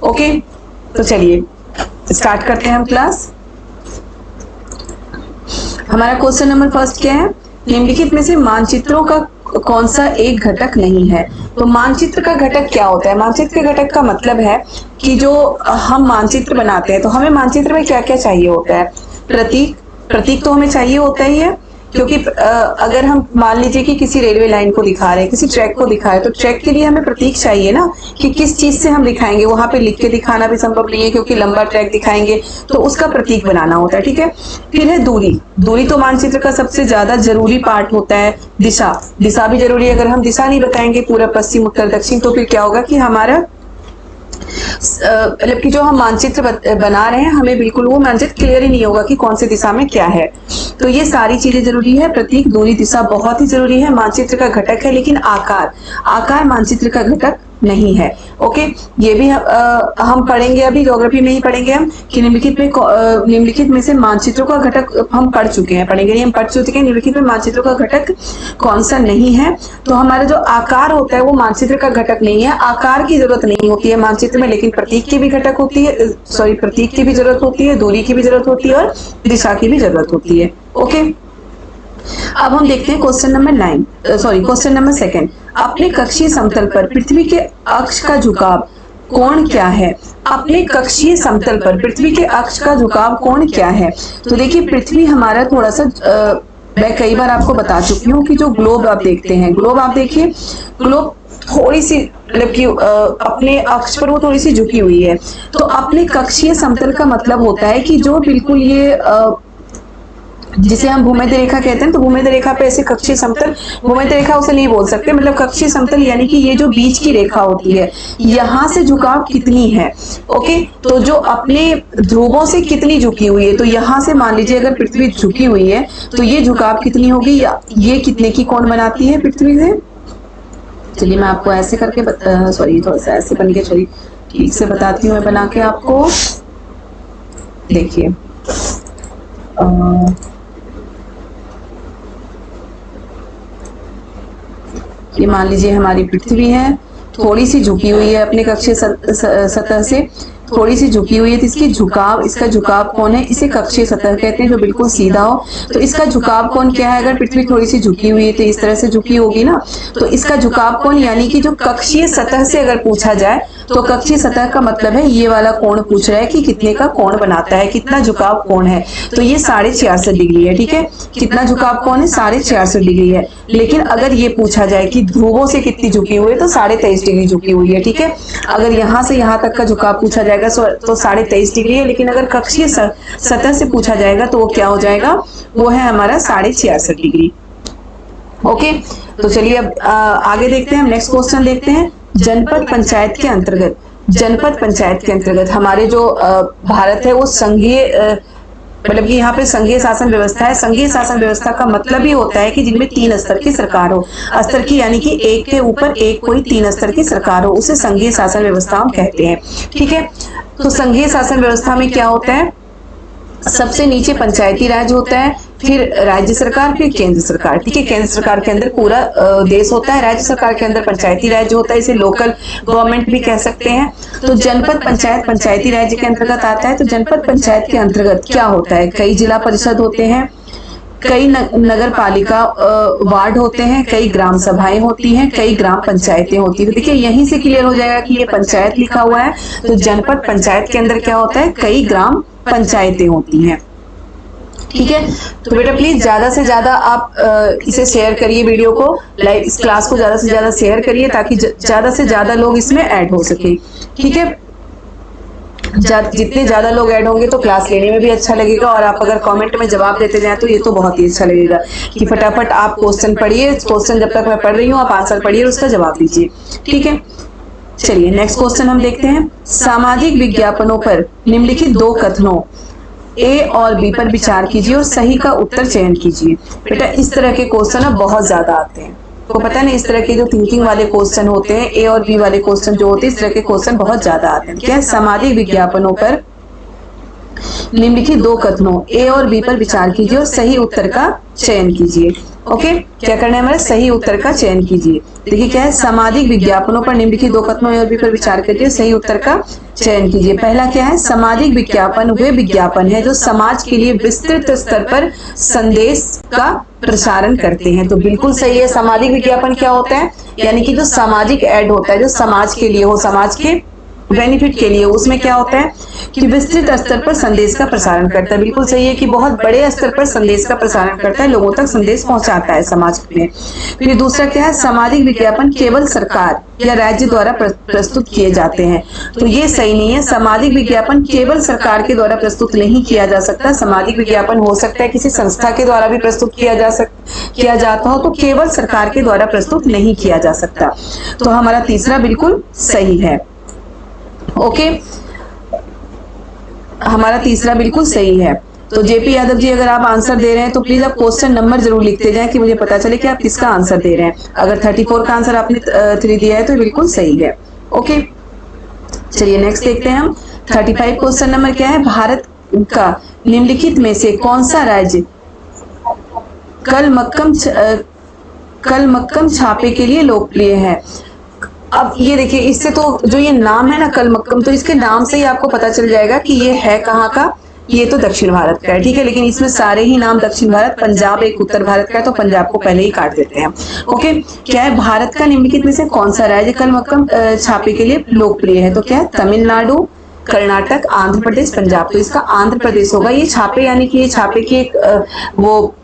Okay, तो चलिए start करते हैं हम क्लास। हमारा क्वेश्चन नंबर फर्स्ट क्या है, निम्नलिखित में से मानचित्रों का कौन सा एक घटक नहीं है। तो मानचित्र का घटक क्या होता है? मानचित्र के घटक का मतलब है कि जो हम मानचित्र बनाते हैं तो हमें मानचित्र में क्या क्या चाहिए होता है? प्रतीक, प्रतीक तो हमें चाहिए होता ही है, क्योंकि अगर हम मान लीजिए कि किसी रेलवे लाइन को दिखा रहे हैं, किसी ट्रैक को दिखा रहे हैं, तो ट्रैक के लिए हमें प्रतीक चाहिए ना, कि किस चीज से हम दिखाएंगे। वहां पे लिख के दिखाना भी संभव नहीं है क्योंकि लंबा ट्रैक दिखाएंगे, तो उसका प्रतीक बनाना होता है। ठीक है, फिर है दूरी। दूरी तो मानचित्र का सबसे ज्यादा जरूरी पार्ट होता है। दिशा, दिशा भी जरूरी है। अगर हम दिशा नहीं बताएंगे पूरब पश्चिम उत्तर दक्षिण, तो फिर क्या होगा कि हमारा मतलब कि जो हम मानचित्र बना रहे हैं, हमें बिल्कुल वो मानचित्र क्लियर ही नहीं होगा कि कौन सी दिशा में क्या है। तो ये सारी चीजें जरूरी है। प्रतीक, दूरी, दिशा बहुत ही जरूरी है, मानचित्र का घटक है। लेकिन आकार, आकार मानचित्र का घटक नहीं है। ओके, ये भी हम पढ़ेंगे, अभी ज्योग्राफी में ही पढ़ेंगे हम कि निम्नलिखित में से मानचित्रों का घटक हम पढ़ चुके हैं, पढ़ेंगे नहीं, हम पढ़ चुके हैं निम्नलिखित में मानचित्रों का घटक कौन सा नहीं है। तो हमारा जो आकार होता है वो मानचित्र का घटक नहीं है। आकार की जरूरत नहीं होती है मानचित्र में, लेकिन प्रतीक की भी घटक होती है, सॉरी प्रतीक की भी जरूरत होती है, दूरी की भी जरूरत होती है और दिशा की भी जरूरत होती है। ओके, अब हम देखते हैं question number 9, sorry question number 2। अपने कक्षीय समतल पर पृथ्वी के अक्ष का झुकाव कोण क्या है? अपने कक्षीय समतल पर पृथ्वी के अक्ष का झुकाव कोण क्या है? तो देखिए, पृथ्वी हमारा थोड़ा सा मैं कई बार आपको बता चुकी हूँ कि जो ग्लोब आप देखते हैं, ग्लोब आप देखिए, ग्लोब थोड़ी सी मतलब कि अपने अक्ष पर वो थोड़ी सी झुकी हुई है। तो अपने कक्षीय समतल का मतलब होता है कि जो बिल्कुल ये जिसे हम भूमध्य रेखा कहते हैं, तो भूमध्य रेखा पे ऐसे कक्षीय समतल, भूमध्य रेखा उसे नहीं बोल सकते, मतलब कक्षीय समतल यानी कि ये जो बीच की रेखा होती है, यहाँ से झुकाव कितनी है। ओके, तो जो अपने ध्रुवों से कितनी झुकी हुई है, तो यहाँ से मान लीजिए अगर पृथ्वी झुकी हुई है तो ये झुकाव कितनी होगी, ये कितने की कोण बनाती है पृथ्वी से। चलिए मैं आपको ऐसे करके सॉरी थोड़ा सा ऐसे बन के, चलिए ठीक से बताती हूँ मैं बना के आपको। देखिए ये मान लीजिए हमारी पृथ्वी है, थोड़ी सी झुकी हुई है अपने कक्षीय सतह से, थोड़ी सी झुकी हुई है, तो इसकी झुकाव, इसका झुकाव कोण है, इसे कक्षीय सतह कहते हैं जो बिल्कुल सीधा हो। तो इसका झुकाव कोण क्या है? अगर पृथ्वी थोड़ी सी झुकी हुई है तो इस तरह से झुकी होगी ना, तो इसका झुकाव कोण यानी कि जो कक्षीय सतह से अगर पूछा जाए तो कक्षीय सतह का मतलब है ये वाला कोण पूछ रहा है कि कितने का कोण बनाता है, कितना झुकाव कोण है। तो ये 66.5 डिग्री है। ठीक है, कितना झुकाव कोण है? 66.5 डिग्री है। लेकिन अगर ये पूछा जाए कि ध्रुवों से कितनी झुकी हुई है, तो 23.5 डिग्री झुकी हुई है। ठीक है, अगर यहाँ से यहाँ तक का झुकाव पूछा जाएगा तो 23.5 डिग्री है। लेकिन अगर कक्षीय सतह से पूछा जाएगा तो वो क्या हो जाएगा? वो है हमारा 66.5 डिग्री। ओके, तो चलिए अब आगे देखते हैं, हम नेक्स्ट क्वेश्चन देखते हैं। जनपद पंचायत के अंतर्गत, जनपद पंचायत के अंतर्गत हमारे जो भारत है वो संघीय, मतलब कि यहाँ पे संघीय शासन व्यवस्था है। संघीय शासन व्यवस्था का मतलब ही होता है कि जिनमें 3 स्तर की सरकार हो, स्तर की यानी कि एक के ऊपर एक कोई 3 स्तर की सरकार हो, उसे संघीय शासन व्यवस्था हम कहते हैं। ठीक है, तो संघीय शासन व्यवस्था में क्या होता है? सबसे नीचे पंचायती राज होता है, फिर राज्य सरकार, फिर केंद्र सरकार। ठीक है, केंद्र सरकार के अंदर पूरा देश होता है, राज्य सरकार के अंदर पंचायती राज्य होता है, इसे लोकल गवर्नमेंट भी कह सकते हैं। तो जनपद पंचायत पंचायती राज्य के अंतर्गत आता है। तो जनपद पंचायत के अंतर्गत क्या होता है? कई जिला परिषद होते हैं, कई नगर पालिका वार्ड होते हैं, कई ग्राम सभाएं होती हैं, कई ग्राम पंचायतें होती हैं। तो देखिए यहीं से क्लियर हो जाएगा कि ये पंचायत लिखा हुआ है, तो जनपद पंचायत के अंदर क्या होता है? कई ग्राम पंचायतें होती हैं। ठीक है, तो बेटा प्लीज ज्यादा से ज्यादा आप इसे शेयर करिए, वीडियो को, लाइव इस क्लास को ज्यादा से ज्यादा शेयर करिए ताकि ज्यादा से ज्यादा लोग इसमें ऐड हो सके। ठीक है, जितने ज्यादा लोग ऐड होंगे तो क्लास लेने में भी अच्छा लगेगा, और आप अगर कमेंट में जवाब देते जाए तो ये तो बहुत ही अच्छा लगेगा कि फटाफट आप क्वेश्चन पढ़िए, क्वेश्चन जब तक मैं पढ़ रही हूँ आप आंसर पढ़िए और उसका जवाब दीजिए। ठीक है, चलिए नेक्स्ट क्वेश्चन हम देखते हैं। सामाजिक विज्ञापनों पर निम्नलिखित 2 कथनों ए और बी पर विचार कीजिए और सही का उत्तर चयन कीजिए। बेटा इस तरह के क्वेश्चन अब बहुत ज्यादा आते हैं, तो पता है ना, इस तरह के जो थिंकिंग वाले क्वेश्चन होते हैं, ए और बी वाले क्वेश्चन जो होते हैं, इस तरह के क्वेश्चन बहुत ज्यादा आते हैं। क्या है? सामाजिक विज्ञापनों पर निम्नलिखित 2 कथनों ए और बी पर विचार कीजिए और सही उत्तर का चयन कीजिए। ओके, क्या करना है हमारा, सही उत्तर का चयन कीजिए। देखिए क्या है, सामाजिक विज्ञापनों पर निम्नलिखित दो कथनों में पर विचार करिए, सही उत्तर का चयन कीजिए। पहला क्या है, सामाजिक विज्ञापन वे विज्ञापन है जो समाज के लिए विस्तृत स्तर पर संदेश का प्रसारण करते हैं। तो बिल्कुल सही है, सामाजिक विज्ञापन क्या होता है, यानी कि जो सामाजिक ऐड होता है जो समाज के लिए हो, समाज के बेनिफिट के लिए, उसमें क्या होता है कि विस्तृत स्तर पर संदेश का प्रसारण करता है। बिल्कुल सही है कि बहुत बड़े स्तर पर संदेश का प्रसारण करता है, लोगों तक संदेश पहुंचाता है समाज में। फिर दूसरा क्या है, सामाजिक विज्ञापन केवल सरकार या राज्य द्वारा प्रस्तुत किए जाते हैं। तो ये सही नहीं है, सामाजिक विज्ञापन केवल सरकार के द्वारा प्रस्तुत नहीं किया जा सकता। सामाजिक विज्ञापन हो सकता है किसी संस्था के द्वारा भी प्रस्तुत किया जाता हो, तो केवल सरकार के द्वारा प्रस्तुत नहीं किया जा सकता। तो हमारा तीसरा बिल्कुल सही है। ओके, हमारा तीसरा बिल्कुल सही है। तो जेपी यादव जी, अगर आप आंसर दे रहे हैं तो प्लीज आप क्वेश्चन नंबर जरूर लिखते जाएं कि मुझे पता चले कि आप किसका आंसर दे रहे हैं। अगर 34 का आंसर आपने 3 दिया है तो बिल्कुल सही है। ओके, चलिए नेक्स्ट देखते हैं हम। 35 क्वेश्चन नंबर क्या है, भारत का निम्नलिखित में से कौन सा राज्य कलमक्कम छापे के लिए लोकप्रिय है। अब ये देखिए, इससे तो जो ये नाम है ना कलमक्कम, तो इसके नाम से ही आपको पता चल जाएगा कि ये है कहाँ का, ये तो दक्षिण भारत का है, ठीक है। लेकिन इसमें सारे ही नाम दक्षिण भारत, पंजाब एक उत्तर भारत का है, तो पंजाब को पहले ही काट देते हैं। ओके, क्या है, भारत का निम्नलिखित में से कौन सा राज्य कलमक्कम छापे के लिए लोकप्रिय है। तो क्या है, तमिलनाडु, कर्नाटक, आंध्र प्रदेश, पंजाब। तो इसका आंध्र प्रदेश होगा। ये छापे यानी कि ये छापे की एक वो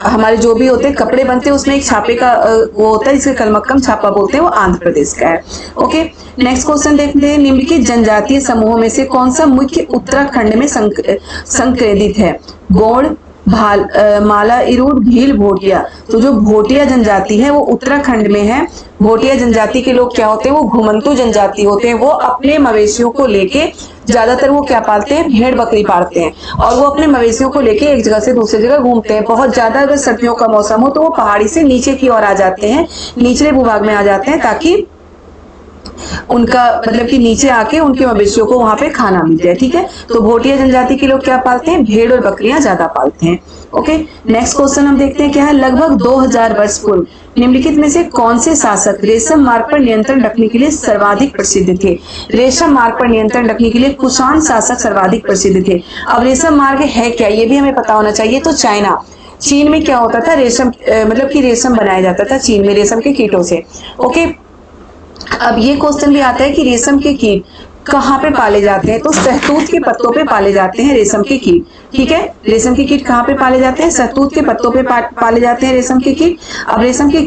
हमारे जो भी होते हैं कपड़े बनते हैं उसमें एक छापे का वो होता है, जिसे कलमक्कम छापा बोलते हैं, वो आंध्र प्रदेश का है। ओके, नेक्स्ट क्वेश्चन देखते हैं। निम्नलिखित जनजातीय समूहों में से कौन सा मुख्य उत्तराखंड में संक्रेदित है। गोंड, माला, इरूड, भील, भोटिया। तो जो भोटिया जनजाति है वो उत्तराखंड में है। भोटिया जनजाति के लोग क्या होते हैं, वो घुमंतु जनजाति होते हैं। वो अपने मवेशियों को लेके ज्यादातर वो क्या पालते हैं, भेड़ बकरी पालते हैं, और वो अपने मवेशियों को लेके एक जगह से दूसरी जगह घूमते हैं। बहुत ज्यादा अगर सर्दियों का मौसम हो तो वो पहाड़ी से नीचे की ओर आ जाते हैं, निचले भूभाग में आ जाते हैं, ताकि उनका मतलब कि नीचे आके उनके मवेशियों को वहां पे खाना मिल जाए, ठीक है। तो भोटिया जनजाति के लोग क्या पालते हैं, भेड़ और बकरियां ज्यादा पालते हैं। ओके, नेक्स्ट क्वेश्चन हम देखते हैं क्या है। लगभग 2000 वर्ष पूर्व निम्नलिखित में से कौन से शासक रेशम मार्ग पर नियंत्रण रखने के लिए सर्वाधिक प्रसिद्ध थे। रेशम मार्ग पर नियंत्रण रखने के लिए कुषाण शासक सर्वाधिक प्रसिद्ध थे। अब रेशम मार्ग है क्या, ये भी हमें पता होना चाहिए। तो चाइना, चीन में क्या होता था, रेशम मतलब कि रेशम बनाया जाता था चीन में रेशम के कीटों से। ओके, अब ये क्वेश्चन भी आता है कि रेशम के कीट कहाँ पे पाले जाते हैं। तो सहतूत के पत्तों पे पाले जाते हैं रेशम के कीट, ठीक है। रेशम के कीट कहाँ पे पाले जाते हैं, सहतूत के पत्तों पे पाले जाते हैं रेशम के कीट। अब रेशम के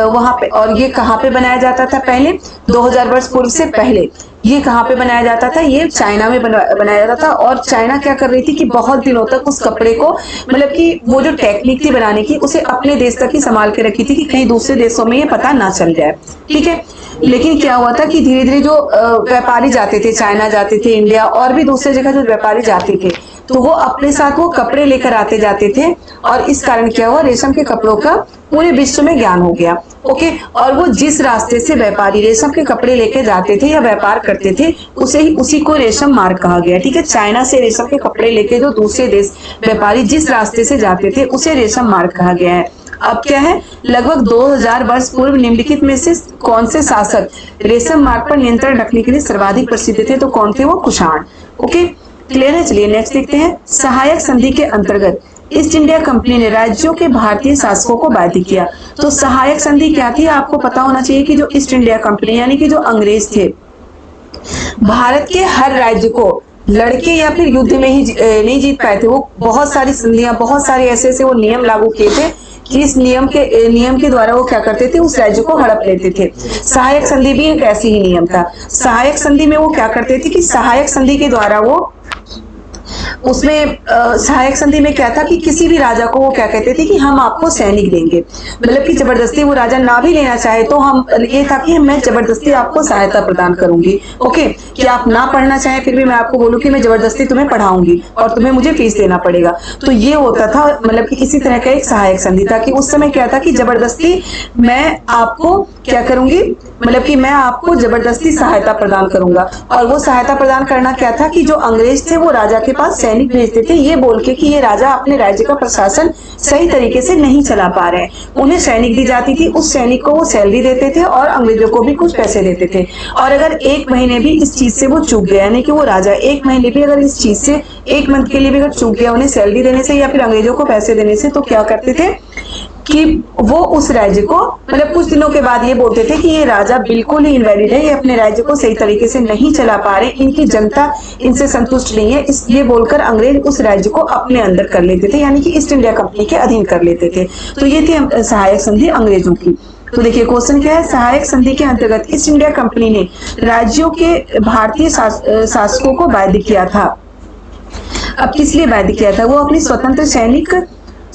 वहां पे, और ये कहाँ पे बनाया जाता था पहले, 2000 वर्ष पूर्व से पहले ये कहाँ पे बनाया जाता था, ये चाइना में बनाया जाता था। और चाइना क्या कर रही थी कि बहुत दिनों तक उस कपड़े को मतलब कि वो जो टेक्निक थी बनाने की, उसे अपने देश तक ही संभाल के रखी थी कि कहीं दूसरे देशों में ये पता ना चल जाए, ठीक है। लेकिन क्या हुआ था कि धीरे धीरे जो व्यापारी जाते थे, चाइना जाते थे, इंडिया और भी दूसरे जगह जो व्यापारी जाते थे, तो वो अपने साथ वो कपड़े लेकर आते जाते थे। और इस कारण क्या हुआ, रेशम के कपड़ों का पूरे विश्व में ज्ञान हो गया। ओके, और वो जिस रास्ते से व्यापारी रेशम के कपड़े लेके जाते थे या व्यापार करते थे, उसी को रेशम मार्ग कहा गया, ठीक है। चाइना से रेशम के कपड़े लेके जो दूसरे देश व्यापारी जिस रास्ते से जाते थे, उसे रेशम मार्ग कहा गया है। अब क्या है, लगभग 2000 वर्ष पूर्व निम्नलिखित में से कौन से शासक रेशम मार्ग पर नियंत्रण रखने के लिए सर्वाधिक प्रसिद्ध थे। तो कौन थे, वो कुषाण। ओके, क्लियर है। चलिए नेक्स्ट देखते हैं। सहायक संधि के अंतर्गत ईस्ट इंडिया कंपनी ने राज्यों के भारतीय शासकों को बाध्य किया। तो सहायक संधि क्या थी, आपको पता होना चाहिए कि जो ईस्ट इंडिया कंपनी यानी कि जो अंग्रेज थे, भारत के हर राज्य को लड़के या फिर युद्ध में ही नहीं जीत पाए थे। वो बहुत सारी संधियां, बहुत सारे ऐसे वो नियम लागू किए थे कि इस नियम के द्वारा वो क्या करते थे, उस राज्य को हड़प लेते थे। सहायक संधि भी एक ऐसी ही नियम था। सहायक संधि में वो क्या करते थे कि सहायक संधि के द्वारा वो उसमें सहायक संधि में क्या था कि किसी भी राजा को वो क्या कहते थे कि हम आपको सैनिक देंगे, मतलब कि जबरदस्ती वो राजा ना भी लेना चाहे तो हम, ये था कि मैं जबरदस्ती आपको सहायता प्रदान करूंगी। ओके, कि आप ना पढ़ना चाहे फिर भी मैं आपको बोलूं कि मैं जबरदस्ती तुम्हें पढ़ाऊंगी और तुम्हें मुझे फीस देना पड़ेगा। तो ये होता था, मतलब कि इसी तरह का एक सहायक संधि था कि उस समय क्या था कि जबरदस्ती मैं आपको क्या करूंगी, मतलब कि मैं आपको जबरदस्ती सहायता प्रदान करूंगा। और वो सहायता प्रदान करना क्या था कि जो अंग्रेज थे वो राजा के पास सैनिक भेजते थे ये बोल के कि ये राजा अपने राज्य का प्रशासन सही तरीके से नहीं चला पा रहे हैं। उन्हें सैनिक दी जाती थी, उस सैनिक को वो सैलरी देते थे और अंग्रेजों को भी कुछ पैसे देते थे। और अगर एक महीने भी इस चीज से वो चूक गया, यानी कि वो राजा एक महीने भी अगर इस चीज से, एक मंथ के लिए भी अगर चूक गया उन्हें सैलरी देने से या फिर अंग्रेजों को पैसे देने से, तो क्या करते थे कि वो उस राज्य को मतलब कुछ दिनों के बाद ये बोलते थे कि ये राजा बिल्कुल ही इनवैलिड है, ये अपने राज्य को सही तरीके से नहीं चला पा रहे, इनकी जनता इनसे संतुष्ट नहीं है, इसलिए बोलकर अंग्रेज उस राज्य को अपने अंदर कर लेते थे, यानी कि ईस्ट इंडिया कंपनी के अधीन कर लेते थे। तो ये थी सहायक संधि अंग्रेजों की। तो देखिए क्वेश्चन क्या है, सहायक संधि के अंतर्गत ईस्ट इंडिया कंपनी ने राज्यों के भारतीय शासकों को बाध्य किया था। अब किस लिए बाध्य किया था? वो अपनी स्वतंत्र सैनिक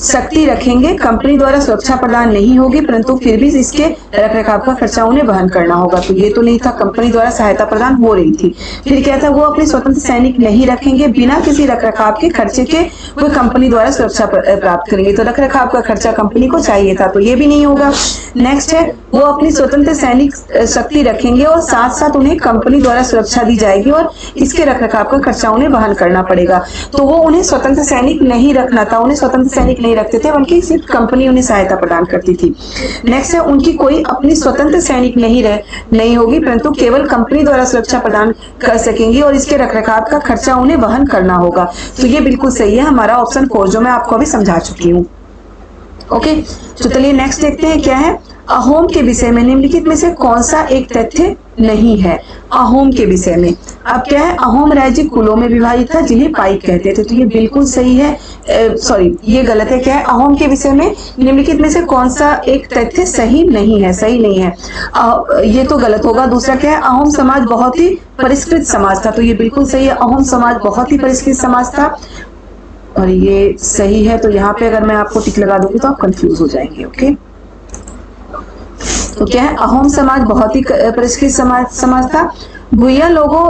शक्ति रखेंगे, कंपनी द्वारा सुरक्षा प्रदान नहीं होगी, परंतु फिर भी इसके रखरखाव का खर्चा उन्हें वहन करना होगा। तो ये तो नहीं था, कंपनी द्वारा सहायता प्रदान हो रही थी। फिर क्या था, वो अपने स्वतंत्र सैनिक नहीं रखेंगे, बिना किसी रखरखाव के खर्चे के वो कंपनी द्वारा सुरक्षा प्राप्त करेंगे। तो रखरखाव का खर्चा कंपनी को चाहिए था, तो ये भी नहीं होगा। नेक्स्ट है, वो अपनी स्वतंत्र सैनिक शक्ति रखेंगे और साथ साथ उन्हें कंपनी द्वारा सुरक्षा दी जाएगी और इसके रखरखाव का खर्चा उन्हें वहन करना पड़ेगा। तो वो उन्हें स्वतंत्र सैनिक नहीं रखना था, उन्हें स्वतंत्र सैनिक नहीं रखते थे, बल्कि सिर्फ कंपनी उन्हें सहायता प्रदान करती थी। नेक्स्ट है, उनकी कोई अपनी स्वतंत्र सैनिक नहीं होगी, परंतु केवल कंपनी द्वारा सुरक्षा प्रदान कर सकेंगी और इसके रखरखाव का खर्चा उन्हें वहन करना होगा। तो ये बिल्कुल सही है हमारा ऑप्शन 4, जो मैं आपको अभी समझा चुकी हूँ। ओके, तो चलिए नेक्स्ट देखते हैं क्या है। अहोम के विषय में निम्नलिखित में से कौन सा एक तथ्य नहीं है? अहोम के विषय में अब क्या है, अहोम राज्य कुलों में विभाजित था जिन्हें पाइक कहते थे। तो ये बिल्कुल सही है, सॉरी ये गलत है। क्या है, अहोम के विषय में निम्नलिखित में से कौन सा एक तथ्य सही नहीं है? सही नहीं है, ये तो गलत होगा। दूसरा क्या है, अहोम समाज बहुत ही परिष्कृत समाज था। तो ये बिल्कुल सही है, अहोम समाज बहुत ही परिष्कृत समाज था और ये सही है। तो यहाँ पे अगर मैं आपको टिक लगा दूंगी तो आप कंफ्यूज हो जाएंगे। ओके, तो क्या है, अहोम समाज बहुत ही परिष्कृत समाज था। भूया लोगों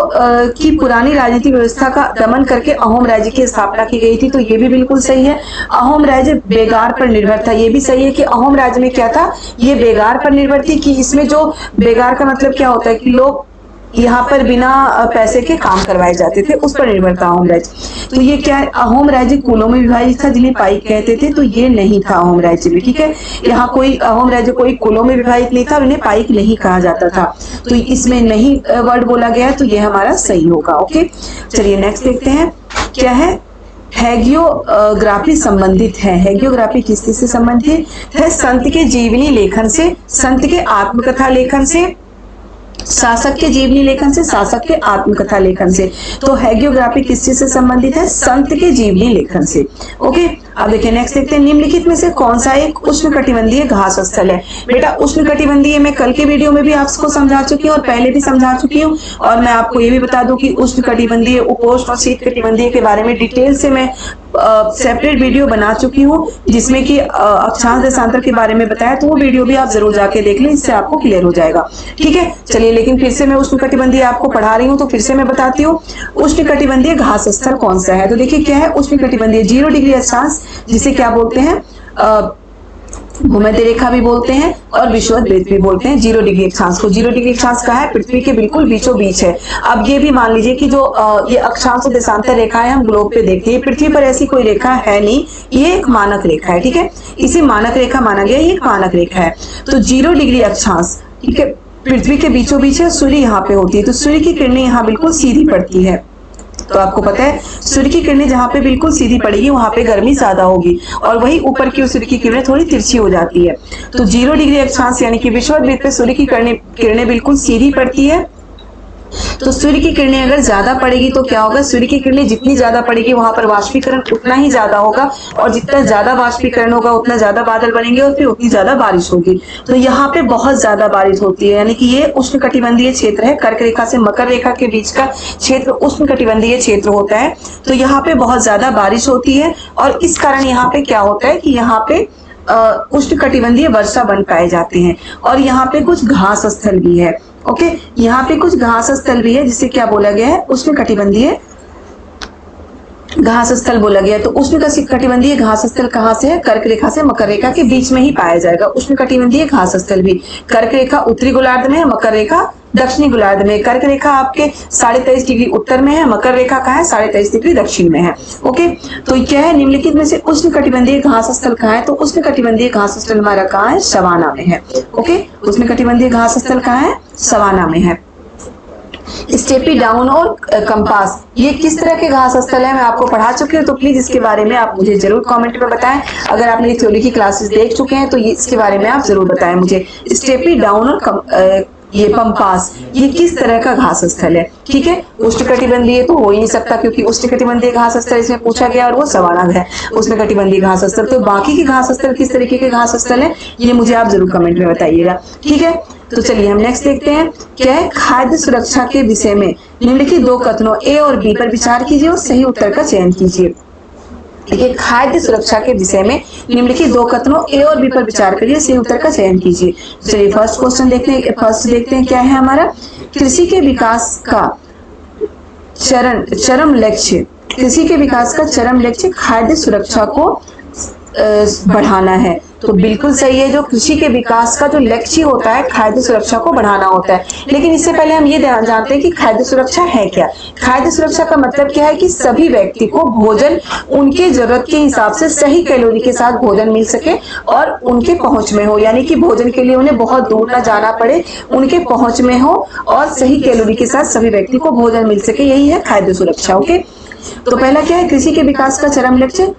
की पुरानी राजनीतिक व्यवस्था का दमन करके अहोम राज्य की स्थापना की गई थी। तो ये भी बिल्कुल सही है। अहोम राज्य बेगार पर निर्भर था। ये भी सही है कि अहोम राज्य में क्या था, ये बेगार पर निर्भर थी। कि इसमें जो बेगार का मतलब क्या होता है कि लोग यहाँ पर बिना पैसे के काम करवाए जाते थे, उस पर निर्भर था अहोम राज्य। तो ये क्या है, अहोम राज्य कुलों में विभाजित था जिन्हें पाइक कहते थे। तो ये नहीं था अहोम राज्य में। ठीक है, यहाँ कोई अहोम राज्य कोई कुलों में विभाजित नहीं था और इन्हें पाइक नहीं कहा जाता था। तो इसमें नहीं वर्ड बोला गया, तो ये हमारा सही होगा। ओके, चलिए नेक्स्ट देखते हैं क्या है। हैगियोग्राफी संबंधित है। हैगियोग्राफी किस चीज से संबंधित है? संत के जीवनी लेखन से, संत के आत्मकथा लेखन से, शासक के जीवनी लेखन से, शासक के आत्मकथा लेखन से। तो हैगियोग्राफी किस चीज से संबंधित है? संत के जीवनी लेखन से। ओके, अब देखिए नेक्स्ट देखते हैं, निम्नलिखित में से कौन सा एक उष्णकटिबंधीय घास स्थल है? बेटा उष्णकटिबंधीय मैं कल के वीडियो में भी आपको समझा चुकी हूँ और पहले भी समझा चुकी हूँ। और मैं आपको ये भी बता दूं कि उष्णकटिबंधीय, उपोष्ण और शीतकटिबंधीय के बारे में डिटेल से मैं सेपरेट वीडियो बना चुकी हूँ, जिसमें कि अक्षांश देशांतर के बारे में बताया। तो वो वीडियो भी आप जरूर जाके देख लें, इससे आपको क्लियर हो जाएगा। ठीक है, चलिए लेकिन फिर से मैं उष्णकटिबंधीय आपको पढ़ा रही हूँ, तो फिर से मैं बताती हूँ उष्णकटिबंधीय घास स्थल कौन सा है। तो देखिए क्या है, उष्णकटिबंधीय 0 डिग्री अक्षांश, जिसे क्या बोलते हैं, भूमध्य रेखा भी बोलते हैं और विषुवत भी बोलते हैं। 0 डिग्री अक्षांश को, 0 डिग्री अक्षांश कहाँ है? पृथ्वी के बिल्कुल बीचों बीच है। अब ये भी मान लीजिए कि जो ये अक्षांश और देशांतर रेखा है हम ग्लोब पे देखते हैं, पृथ्वी पर ऐसी कोई रेखा है नहीं, ये एक मानक रेखा है। ठीक है, इसे मानक रेखा माना गया, ये एक मानक रेखा है। तो 0 डिग्री अक्षांश, ठीक है, पृथ्वी के बीचों बीच है, सूर्य यहाँ पे होती है। तो सूर्य की किरणें यहाँ बिल्कुल सीधी पड़ती है। तो आपको पता है सूर्य की किरणें जहाँ पे बिल्कुल सीधी पड़ेगी वहां पे गर्मी ज्यादा होगी, और वही ऊपर की सूर्य की किरणें थोड़ी तिरछी हो जाती है। तो 0 डिग्री अक्षांश यानी कि विषुवत पे सूर्य की किरणें बिल्कुल सीधी पड़ती है। तो सूर्य की किरणें अगर ज्यादा पड़ेगी तो क्या होगा, सूर्य की किरणें जितनी ज्यादा पड़ेगी वहां पर वाष्पीकरण उतना ही ज्यादा होगा, और जितना ज्यादा वाष्पीकरण होगा उतना ज्यादा बादल बनेंगे और फिर उतनी ज्यादा बारिश होगी। तो यहाँ पे बहुत ज्यादा बारिश होती है, यानी कि ये उष्णकटिबंधीय क्षेत्र है। कर्क रेखा से मकर रेखा के बीच का क्षेत्र उष्णकटिबंधीय क्षेत्र होता है। तो यहाँ पे बहुत ज्यादा बारिश होती है, और इस कारण यहाँ पे क्या होता है कि यहाँ पे उष्णकटिबंधीय वर्षा वन पाए जाते हैं। और यहाँ पे कुछ घास स्थल भी है। ओके, यहाँ पे कुछ घास स्थल भी है, जिसे क्या बोला गया है, उष्णकटिबंधीय घास स्थल बोला गया, तो उष्ण कटिबंधीय घास स्थल कहाँ से है? कर्क रेखा से मकर रेखा के बीच में ही पाया जाएगा। उष्ण कटिबंधीय घास स्थल भी कर्क रेखा उत्तरी गोलार्ध में है, मकर रेखा दक्षिणी गोलार्ध में। कर्क रेखा आपके 23.5 डिग्री उत्तर में है, मकर रेखा कहाँ है? 23.5 डिग्री दक्षिण में है। ओके, तो क्या है? निम्नलिखित में से उष्ण कटिबंधीय घास स्थल कहाँ है? तो उष्ण कटिबंधीय घास स्थल हमारा कहाँ है? सवाना में है। ओके, उष्ण कटिबंधीय घास स्थल कहाँ है? सवाना में है। स्टेपी डाउन और कंपास, ये किस तरह के घास स्थल है? मैं आपको पढ़ा चुकी हूँ, तो प्लीज इसके बारे में आप मुझे जरूर कमेंट में बताएं। अगर आप मेरी थ्योरी की क्लासेस देख चुके हैं तो ये इसके बारे में आप जरूर बताएं मुझे। स्टेपी डाउन और ये पंपास, ये किस तरह का घास स्थल है? ठीक है, उष्णकटिबंधीय तो हो ही नहीं सकता, क्योंकि उष्णकटिबंधीय घास स्थल इसमें पूछा गया और वो सवाना है उष्णकटिबंधीय घास स्थल। तो बाकी के घास स्थल किस तरीके के घास स्थल है, ये मुझे आप जरूर कमेंट में बताइएगा। ठीक है, तो चलिए हम नेक्स्ट देखते हैं। क्या है? खाद्य सुरक्षा के विषय में निम्नलिखित 2 कथनों ए और बी पर विचार कीजिए और सही उत्तर का चयन कीजिए। देखिए, खाद्य सुरक्षा के विषय में निम्नलिखित 2 कथनों ए और बी पर विचार करिए, सही उत्तर का चयन कीजिए। चलिए फर्स्ट क्वेश्चन देखते हैं क्या है हमारा। कृषि के विकास का चरम लक्ष्य, कृषि के विकास का चरम लक्ष्य खाद्य सुरक्षा को बढ़ाना है। तो बिल्कुल सही है, जो कृषि के विकास का जो लक्ष्य होता है खाद्य सुरक्षा को बढ़ाना होता है। लेकिन इससे पहले हम ये जानते हैं कि खाद्य सुरक्षा है क्या। खाद्य सुरक्षा का मतलब क्या है कि सभी व्यक्ति को भोजन उनके जरूरत के हिसाब से सही कैलोरी के साथ भोजन मिल सके और उनके पहुंच में हो, यानी कि भोजन के लिए उन्हें बहुत दूर ना जाना पड़े, उनके पहुंच में हो और सही कैलोरी के साथ सभी व्यक्ति को भोजन मिल सके, यही है खाद्य सुरक्षा। ओके, तो पहला क्या है? कृषि के विकास का चरम लक्ष्य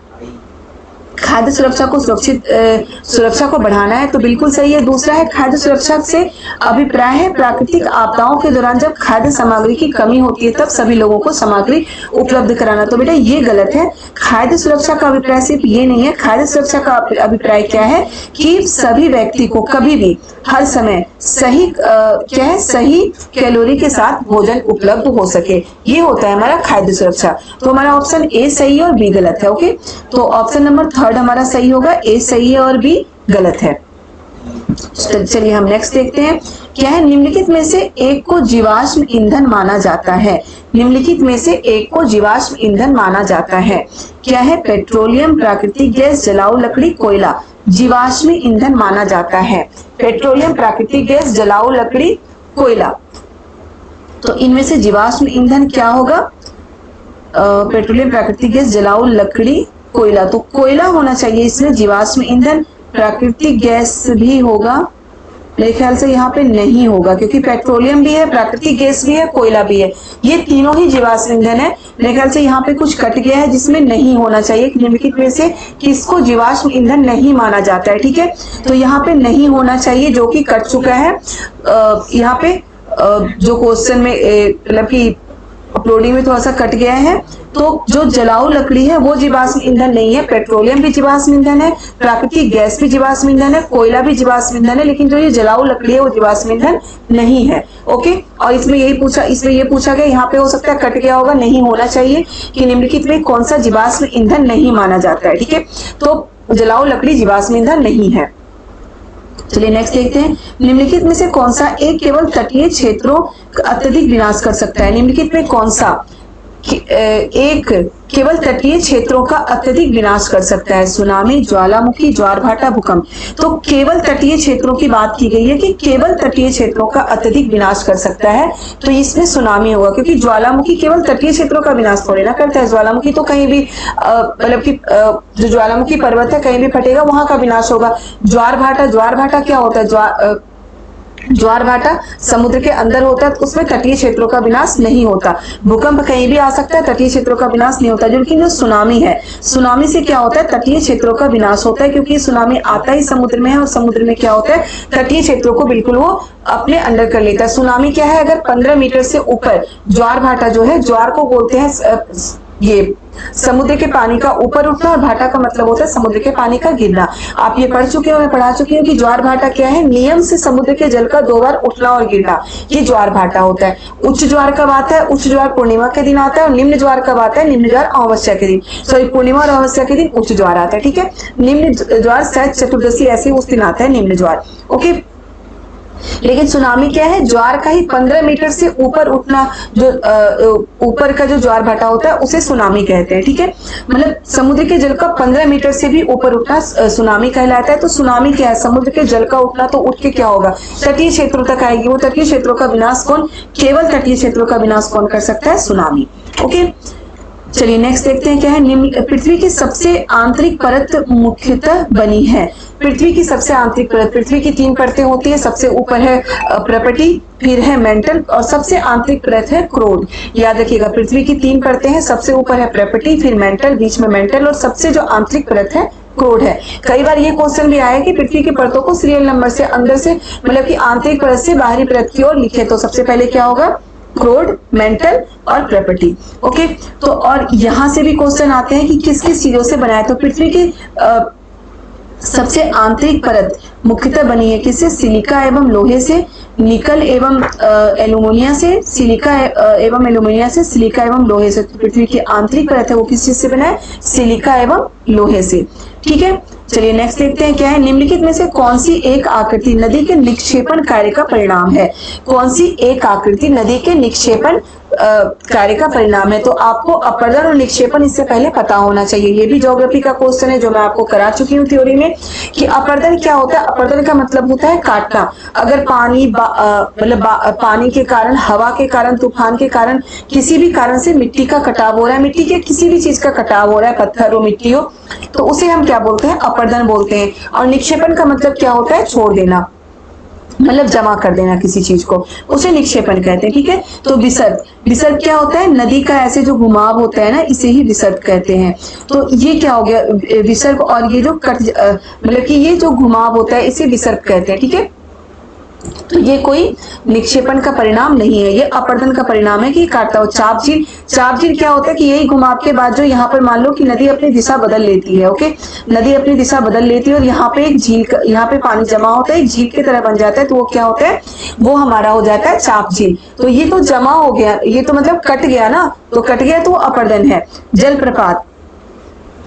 खाद्य सुरक्षा को सुरक्षा को बढ़ाना है, तो बिल्कुल सही है। दूसरा है खाद्य सुरक्षा से अभिप्राय है प्राकृतिक आपदाओं के दौरान जब खाद्य सामग्री की कमी होती है तब सभी लोगों को सामग्री उपलब्ध कराना। तो बेटा ये गलत है। खाद्य सुरक्षा का अभिप्राय सिर्फ ये नहीं है। खाद्य सुरक्षा का अभिप्राय क्या है कि सभी व्यक्ति को कभी भी हर समय सही क्या है? सही कैलोरी के साथ भोजन उपलब्ध हो सके, ये होता है हमारा खाद्य सुरक्षा। तो हमारा ऑप्शन ए सही है और बी गलत है। ओके, तो ऑप्शन नंबर 3 हमारा सही होगा, ए सही है और बी गलत है। चलिए हम नेक्स्ट देखते हैं। क्या है? निम्नलिखित में से एक को जीवाश्म ईंधन माना जाता है। निम्नलिखित में से एक को जीवाश्म ईंधन माना जाता है। क्या है? पेट्रोलियम, प्राकृतिक गैस, जलाऊ लकड़ी, कोयला जीवाश्म ईंधन माना जाता है। पेट्रोलियम, प्राकृतिक गैस, जलाऊ लकड़ी, कोयला। तो इनमें से जीवाश्म ईंधन क्या होगा? पेट्रोलियम, प्राकृतिक गैस, जलाऊ लकड़ी, कोयला। तो कोयला होना चाहिए इसमें। जीवाश्म ईंधन, प्राकृतिक गैस भी होगा, मेरे ख्याल से यहाँ पे नहीं होगा, क्योंकि पेट्रोलियम भी है, प्राकृतिक गैस भी है, कोयला भी है, ये तीनों ही जीवाश्म ईंधन है। मेरे ख्याल से यहाँ पे कुछ कट गया है जिसमें नहीं होना चाहिए। निम्नलिखित में से किसको जीवाश्म ईंधन नहीं माना जाता है? ठीक है, तो यहाँ पे नहीं होना चाहिए, जो कि कट चुका है। यहाँ पे जो क्वेश्चन में मतलब कि अपलोडिंग में थोड़ा सा कट गया है। तो जो जलाऊ लकड़ी है वो जीवाश्म ईंधन नहीं है। पेट्रोलियम भी जीवाश्म ईंधन है, प्राकृतिक गैस भी जीवाश्म ईंधन है, कोयला भी जीवाश्म ईंधन है, लेकिन जो ये जलाऊ लकड़ी है वो जीवाश्म ईंधन नहीं है। ओके, और इसमें ये पूछा गया, यहाँ पे हो सकता है कट गया होगा, नहीं होना चाहिए कि निम्नलिखित में कौन सा जीवाश्म ईंधन नहीं माना जाता है। ठीक है, तो जलाऊ लकड़ी जीवाश्म ईंधन नहीं है। चलिए नेक्स्ट देखते हैं। निम्नलिखित में से कौन सा एक केवल तटीय क्षेत्रों का अत्यधिक विनाश कर सकता है? निम्नलिखित में कौन सा एक केवल तटीय क्षेत्रों का अत्यधिक विनाश कर सकता है? सुनामी, ज्वालामुखी, ज्वार भाटा, भूकंप। तो केवल तटीय क्षेत्रों की बात की गई है कि केवल तटीय क्षेत्रों का अत्यधिक विनाश कर सकता है, तो इसमें सुनामी होगा, क्योंकि ज्वालामुखी केवल तटीय क्षेत्रों का विनाश थोड़ी ना करता है। ज्वालामुखी तो कहीं भी मतलब कि जो ज्वालामुखी पर्वत है कहीं भी फटेगा वहां का विनाश होगा। ज्वार भाटा क्या होता है? ज्वार भाटा समुद्र के अंदर होता है, तो उसमें तटीय क्षेत्रों का विनाश नहीं होता। भूकंप कहीं भी आ सकता है, तटीय क्षेत्रों का विनाश नहीं होता। लेकिन जो सुनामी है, सुनामी से क्या होता है? तटीय क्षेत्रों का विनाश होता है, क्योंकि सुनामी आता ही समुद्र में है और समुद्र में क्या होता है? तटीय क्षेत्रों को बिल्कुल वो अपने अंडर कर लेता है। सुनामी क्या है? अगर 15 मीटर से ऊपर ज्वार भाटा जो है, ज्वार को बोलते हैं ये समुद्र के पानी का ऊपर उठना, और भाटा का मतलब होता है समुद्र के पानी का गिरना। आप ये पढ़ चुके हो, मैं पढ़ा चुकी हूँ कि ज्वार भाटा क्या है? नियम से समुद्र के जल का 2 बार उठना और गिरना, ये ज्वार भाटा होता है। उच्च ज्वार कब आता है? उच्च ज्वार पूर्णिमा के दिन आता है। और निम्न ज्वार कब आता है? निम्न ज्वार अमावस्या के दिन, सॉरी पूर्णिमा और अमावस्या के दिन उच्च ज्वार आता है। ठीक है, निम्न ज्वार शायद चतुर्दशी ऐसे उस दिन आता है निम्न ज्वार। ओके, लेकिन सुनामी क्या है, ज्वार का ही 15 मीटर से ऊपर उठना, जो ऊपर का जो ज्वार भाटा होता है उसे सुनामी कहते हैं। ठीक है, मतलब समुद्र के जल का 15 मीटर से भी ऊपर उठना सुनामी कहलाता है। तो सुनामी क्या है, समुद्र के जल का उठना। तो उठ के क्या होगा, तटीय क्षेत्रों तक आएगी। वो तटीय क्षेत्रों का विनाश कौन, केवल तटीय क्षेत्रों का विनाश कौन कर सकता है, सुनामी। ओके, चलिए नेक्स्ट देखते हैं क्या है। पृथ्वी की सबसे आंतरिक परत मुख्यतः बनी है। पृथ्वी की सबसे आंतरिक परत, पृथ्वी की 3 परतें होती है। सबसे ऊपर है प्रपटी, फिर है मेंटल और सबसे आंतरिक परत है क्रोड। याद रखिएगा, पृथ्वी की 3 परतें हैं, सबसे ऊपर है प्रपटी, फिर मेंटल, बीच में मेंटल और सबसे जो आंतरिक परत है क्रोड है। कई बार ये क्वेश्चन भी आया कि पृथ्वी की परतों को सीरियल नंबर से अंदर से, मतलब कि आंतरिक परत से बाहरी परत की ओर लिखे। तो सबसे पहले क्या होगा, क्रोड, मेंटल और प्रॉपर्टी। ओके, तो और यहां से भी क्वेश्चन आते हैं कि किस किस चीजों से बनाया। तो पृथ्वी की सबसे आंतरिक परत मुख्यतः बनी है किससे, सिलिका एवं लोहे से, निकल एवं एल्यूमिनियम से, सिलिका एवं एल्यूमिनियम से, सिलिका एवं लोहे से। तो पृथ्वी की आंतरिक परत है वो किस चीज से बना है, सिलिका एवं लोहे से। ठीक है, चलिए नेक्स्ट देखते हैं क्या है। निम्नलिखित में से कौन सी एक आकृति नदी के निक्षेपण कार्य का परिणाम है। कौन सी एक आकृति नदी के निक्षेपण कार्य का परिणाम है। तो आपको अपरदन और निक्षेपण इससे पहले पता होना चाहिए। ये भी ज्योग्राफी का क्वेश्चन है जो मैं आपको करा चुकी हूँ थ्योरी में, कि अपरदन क्या होता है। अपरदन का मतलब होता है काटना। अगर पानी मतलब पानी के कारण, हवा के कारण, तूफान के कारण, किसी भी कारण से मिट्टी का कटाव हो रहा है, मिट्टी के किसी भी चीज का कटाव हो रहा है, पत्थर हो, मिट्टी हो, तो उसे हम क्या बोलते हैं, अपरदन बोलते हैं। और निक्षेपण का मतलब क्या होता है, छोड़ देना, मतलब जमा कर देना किसी चीज को, उसे निक्षेपण कहते हैं। ठीक है, तो विसर्ग, विसर्ग क्या होता है, नदी का ऐसे जो घुमाव होता है ना, इसे ही विसर्ग कहते हैं। तो ये क्या हो गया, विसर्ग। और ये जो मतलब कि ये जो घुमाव होता है इसे विसर्ग कहते हैं। ठीक है, तो ये कोई निक्षेपण का परिणाम नहीं है, ये अपरदन का परिणाम है कि काटता हो। चापझील, चापझील क्या होता है कि यही घुमाव के बाद जो यहाँ पर मान लो कि नदी अपनी दिशा बदल लेती है। ओके, नदी अपनी दिशा बदल लेती है और यहाँ पे एक झील, यहाँ पे पानी जमा होता है, एक झील की तरह बन जाता है। तो वो क्या होता है, वो हमारा हो जाता है चापझील। तो ये तो जमा हो गया, ये तो मतलब कट गया ना, तो कट गया तो अपरदन है। जलप्रपात,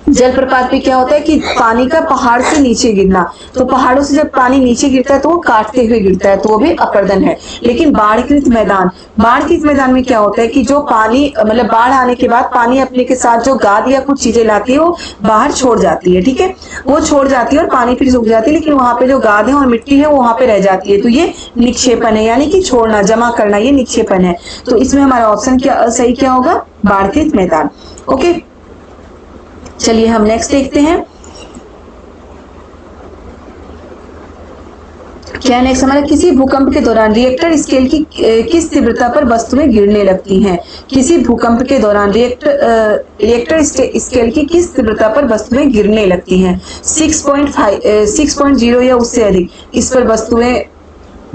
जलप्रपात भी क्या होता है कि पानी का पहाड़ से नीचे गिरना। तो पहाड़ों से जब पानी नीचे गिरता है तो वो काटते हुए गिरता है, तो वो भी अपरदन है। लेकिन बाढ़कृत मैदान, बाढ़कृत मैदान में क्या होता है कि जो पानी, मतलब बाढ़ आने के बाद पानी अपने के साथ जो गाद या कुछ चीजें लाती है वो बाहर छोड़ जाती है। ठीक है, वो छोड़ जाती है और पानी फिर सूख जाती है, लेकिन वहां पे जो गाद है और मिट्टी है वो वहां पे रह जाती है। तो ये निक्षेपण है, यानी कि छोड़ना, जमा करना, ये निक्षेपण है। तो इसमें हमारा ऑप्शन क्या सही क्या होगा, बाढ़कृत मैदान। ओके, चलिए हम नेक्स्ट देखते हैं क्या नेक्स्ट हमारा। किसी भूकंप के दौरान रिएक्टर स्केल की किस तीव्रता पर वस्तुएं गिरने लगती हैं। किसी भूकंप के दौरान रिएक्टर स्केल की किस तीव्रता पर वस्तुएं गिरने लगती हैं। 6.0 या उससे अधिक, इस पर वस्तुएं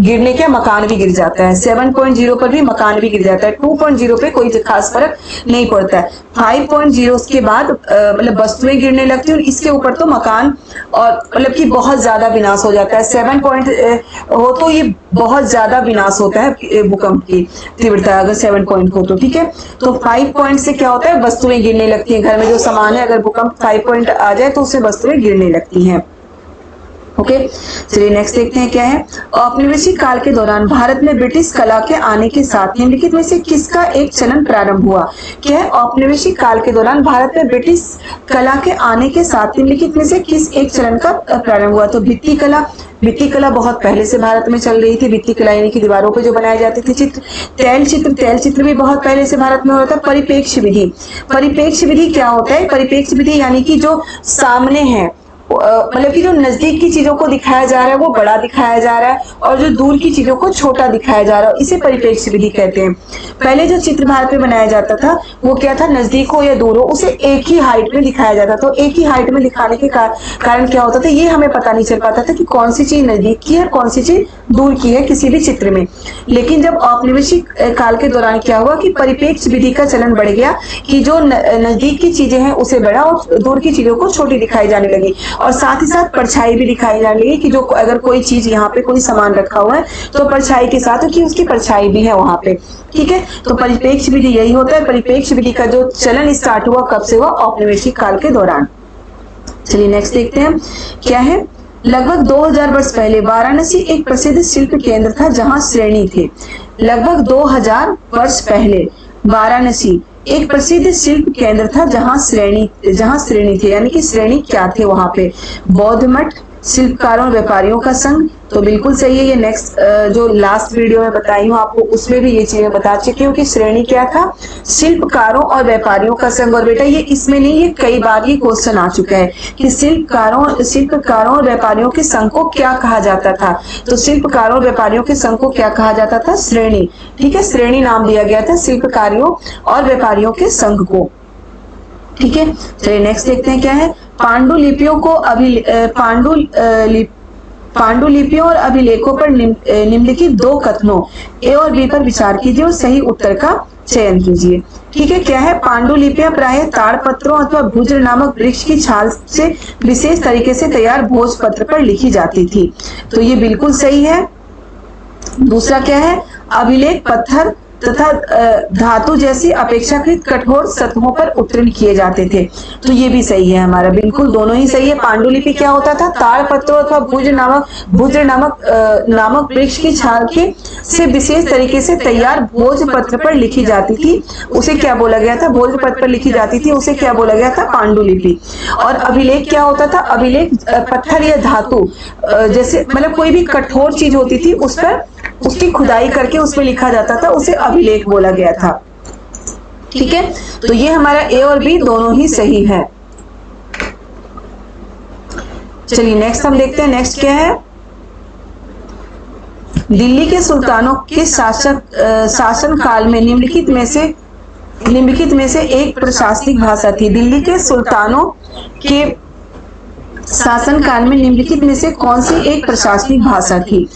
गिरने के मकान भी गिर जाता है। 7.0 पर भी मकान भी गिर जाता है। 2.0 पे कोई खास फर्क नहीं पड़ता है। 5.0 के बाद मतलब वस्तुएं गिरने लगती है और इसके ऊपर तो मकान और मतलब कि बहुत ज्यादा विनाश हो जाता है। 7 पॉइंट हो तो ये बहुत ज्यादा विनाश होता है भूकंप की तीव्रता अगर 7 पॉइंट हो तो। ठीक है, तो 5 पॉइंट से क्या होता है, वस्तुएं गिरने लगती है। घर में जो सामान है, अगर भूकंप 5 पॉइंट आ जाए तो उससे वस्तुएं गिरने लगती हैं। ओके, चलिए नेक्स्ट देखते हैं क्या है। औपनिवेशिक काल के दौरान भारत में ब्रिटिश कला के आने के साथ निम्नलिखित में से किसका एक चलन प्रारंभ हुआ। क्या है, औपनिवेशिक काल के दौरान भारत में ब्रिटिश कला के आने के साथ निम्नलिखित में से किस एक चलन का प्रारंभ हुआ। तो भित्ति कला, भित्ति कला बहुत पहले से भारत में चल रही थी। भित्ति कला यानी कि दीवारों पे जो बनाए जाते थे चित्र। तैल चित्र, तैल चित्र भी बहुत पहले से भारत में हो रहा था। परिप्रेक्ष्य विधि, परिप्रेक्ष्य विधि क्या होता है, परिप्रेक्ष्य विधि यानी कि जो सामने है, मतलब कि जो नजदीक की चीजों को दिखाया जा रहा है वो बड़ा दिखाया जा रहा है और जो दूर की चीजों को छोटा दिखाया जा रहा है, इसे परिप्रेक्ष्य विधि कहते हैं। पहले जो चित्र भारत में बनाया जाता था वो क्या था, नजदीक हो या दूर हो उसे एक ही हाइट में दिखाया जाता था। तो एक ही हाइट में दिखाने के कारण क्या होता था, ये हमें पता नहीं चल पाता था कि कौन सी चीज नजदीक की है कौन सी चीज दूर की है किसी भी चित्र में। लेकिन जब औपनिवेशिक काल के दौरान क्या हुआ कि परिप्रेक्ष्य विधि का चलन बढ़ गया कि जो नजदीक की चीजें हैं उसे बड़ा और दूर की चीजों को छोटी दिखाई जाने लगी। और साथ ही साथ परछाई भी दिखाई जाने लगी कि जो अगर कोई चीज यहाँ पे कोई सामान रखा हुआ है तो परछाई के साथ कि उसकी परछाई भी है वहां पे। ठीक है, तो परिप्रेक्ष्य विधि यही होता है। परिप्रेक्ष्य विधि का जो चलन स्टार्ट हुआ कब से हुआ, औपनिवेशिक काल के दौरान। चलिए नेक्स्ट देखते हैं क्या है। लगभग 2000 वर्ष पहले वाराणसी एक प्रसिद्ध शिल्प केंद्र था जहां श्रेणी थे। लगभग 2000 वर्ष पहले वाराणसी एक प्रसिद्ध शिल्प केंद्र था जहां श्रेणी थे, यानी कि श्रेणी क्या थे वहां पे? बौद्ध मठ, शिल्पकारों व्यापारियों का संघ। तो बिल्कुल सही है। ये नेक्स्ट जो लास्ट वीडियो में बताई हूँ आपको उसमें भी ये चीजें बता चुकी हूँ कि श्रेणी क्या था? शिल्पकारों और व्यापारियों का संघ। और बेटा ये इसमें नहीं, ये कई बार ये क्वेश्चन आ चुका है कि शिल्पकारों और व्यापारियों के संघ को क्या कहा जाता था? तो शिल्पकारों और व्यापारियों के संघ को क्या कहा जाता था? श्रेणी। ठीक है, श्रेणी नाम दिया गया था शिल्पकारों और व्यापारियों के संघ को। ठीक है, चलिए नेक्स्ट देखते हैं क्या है। पांडुलिपियों और अभिलेखों पर निम्नलिखित दो कथनों ए और बी पर विचार कीजिए और सही उत्तर का चयन कीजिए। ठीक है, क्या है? पांडुलिपियां प्रायः ताड़पत्रों अथवा भुज्र नामक वृक्ष की छाल से विशेष तरीके से तैयार भोजपत्र पर लिखी जाती थी। तो ये बिल्कुल सही है। दूसरा क्या है? अभिलेख पत्थर तथा धातु जैसी अपेक्षाकृत कठोर सतहों पर उत्तीर्ण किए जाते थे। तो ये भी सही है हमारा, बिल्कुल दोनों ही सही है। पांडुलिपि क्या होता था? ताड़पत्रों अथवा भुज्र नामक वृक्ष की छाल के से विशेष तरीके से तैयार भोजपत्र पर लिखी जाती थी, उसे क्या बोला गया था? भोजपत्र पर लिखी जाती थी, उसे क्या बोला गया था? पांडुलिपि। और अभिलेख क्या होता था? अभिलेख पत्थर या धातु जैसे मतलब कोई भी कठोर चीज होती थी उस पर उसकी खुदाई करके उसमें लिखा जाता था, उसे अभिलेख बोला गया था। ठीक है, तो ये हमारा ए और बी दोनों ही सही है। चलिए नेक्स्ट हम देखते हैं। नेक्स्ट क्या है? दिल्ली के सुल्तानों के शासन काल में निम्नलिखित में से एक प्रशासनिक भाषा थी। दिल्ली के सुल्तानों के शासन काल में निम्नलिखित में से कौन सी एक प्रशासनिक भाषा थी?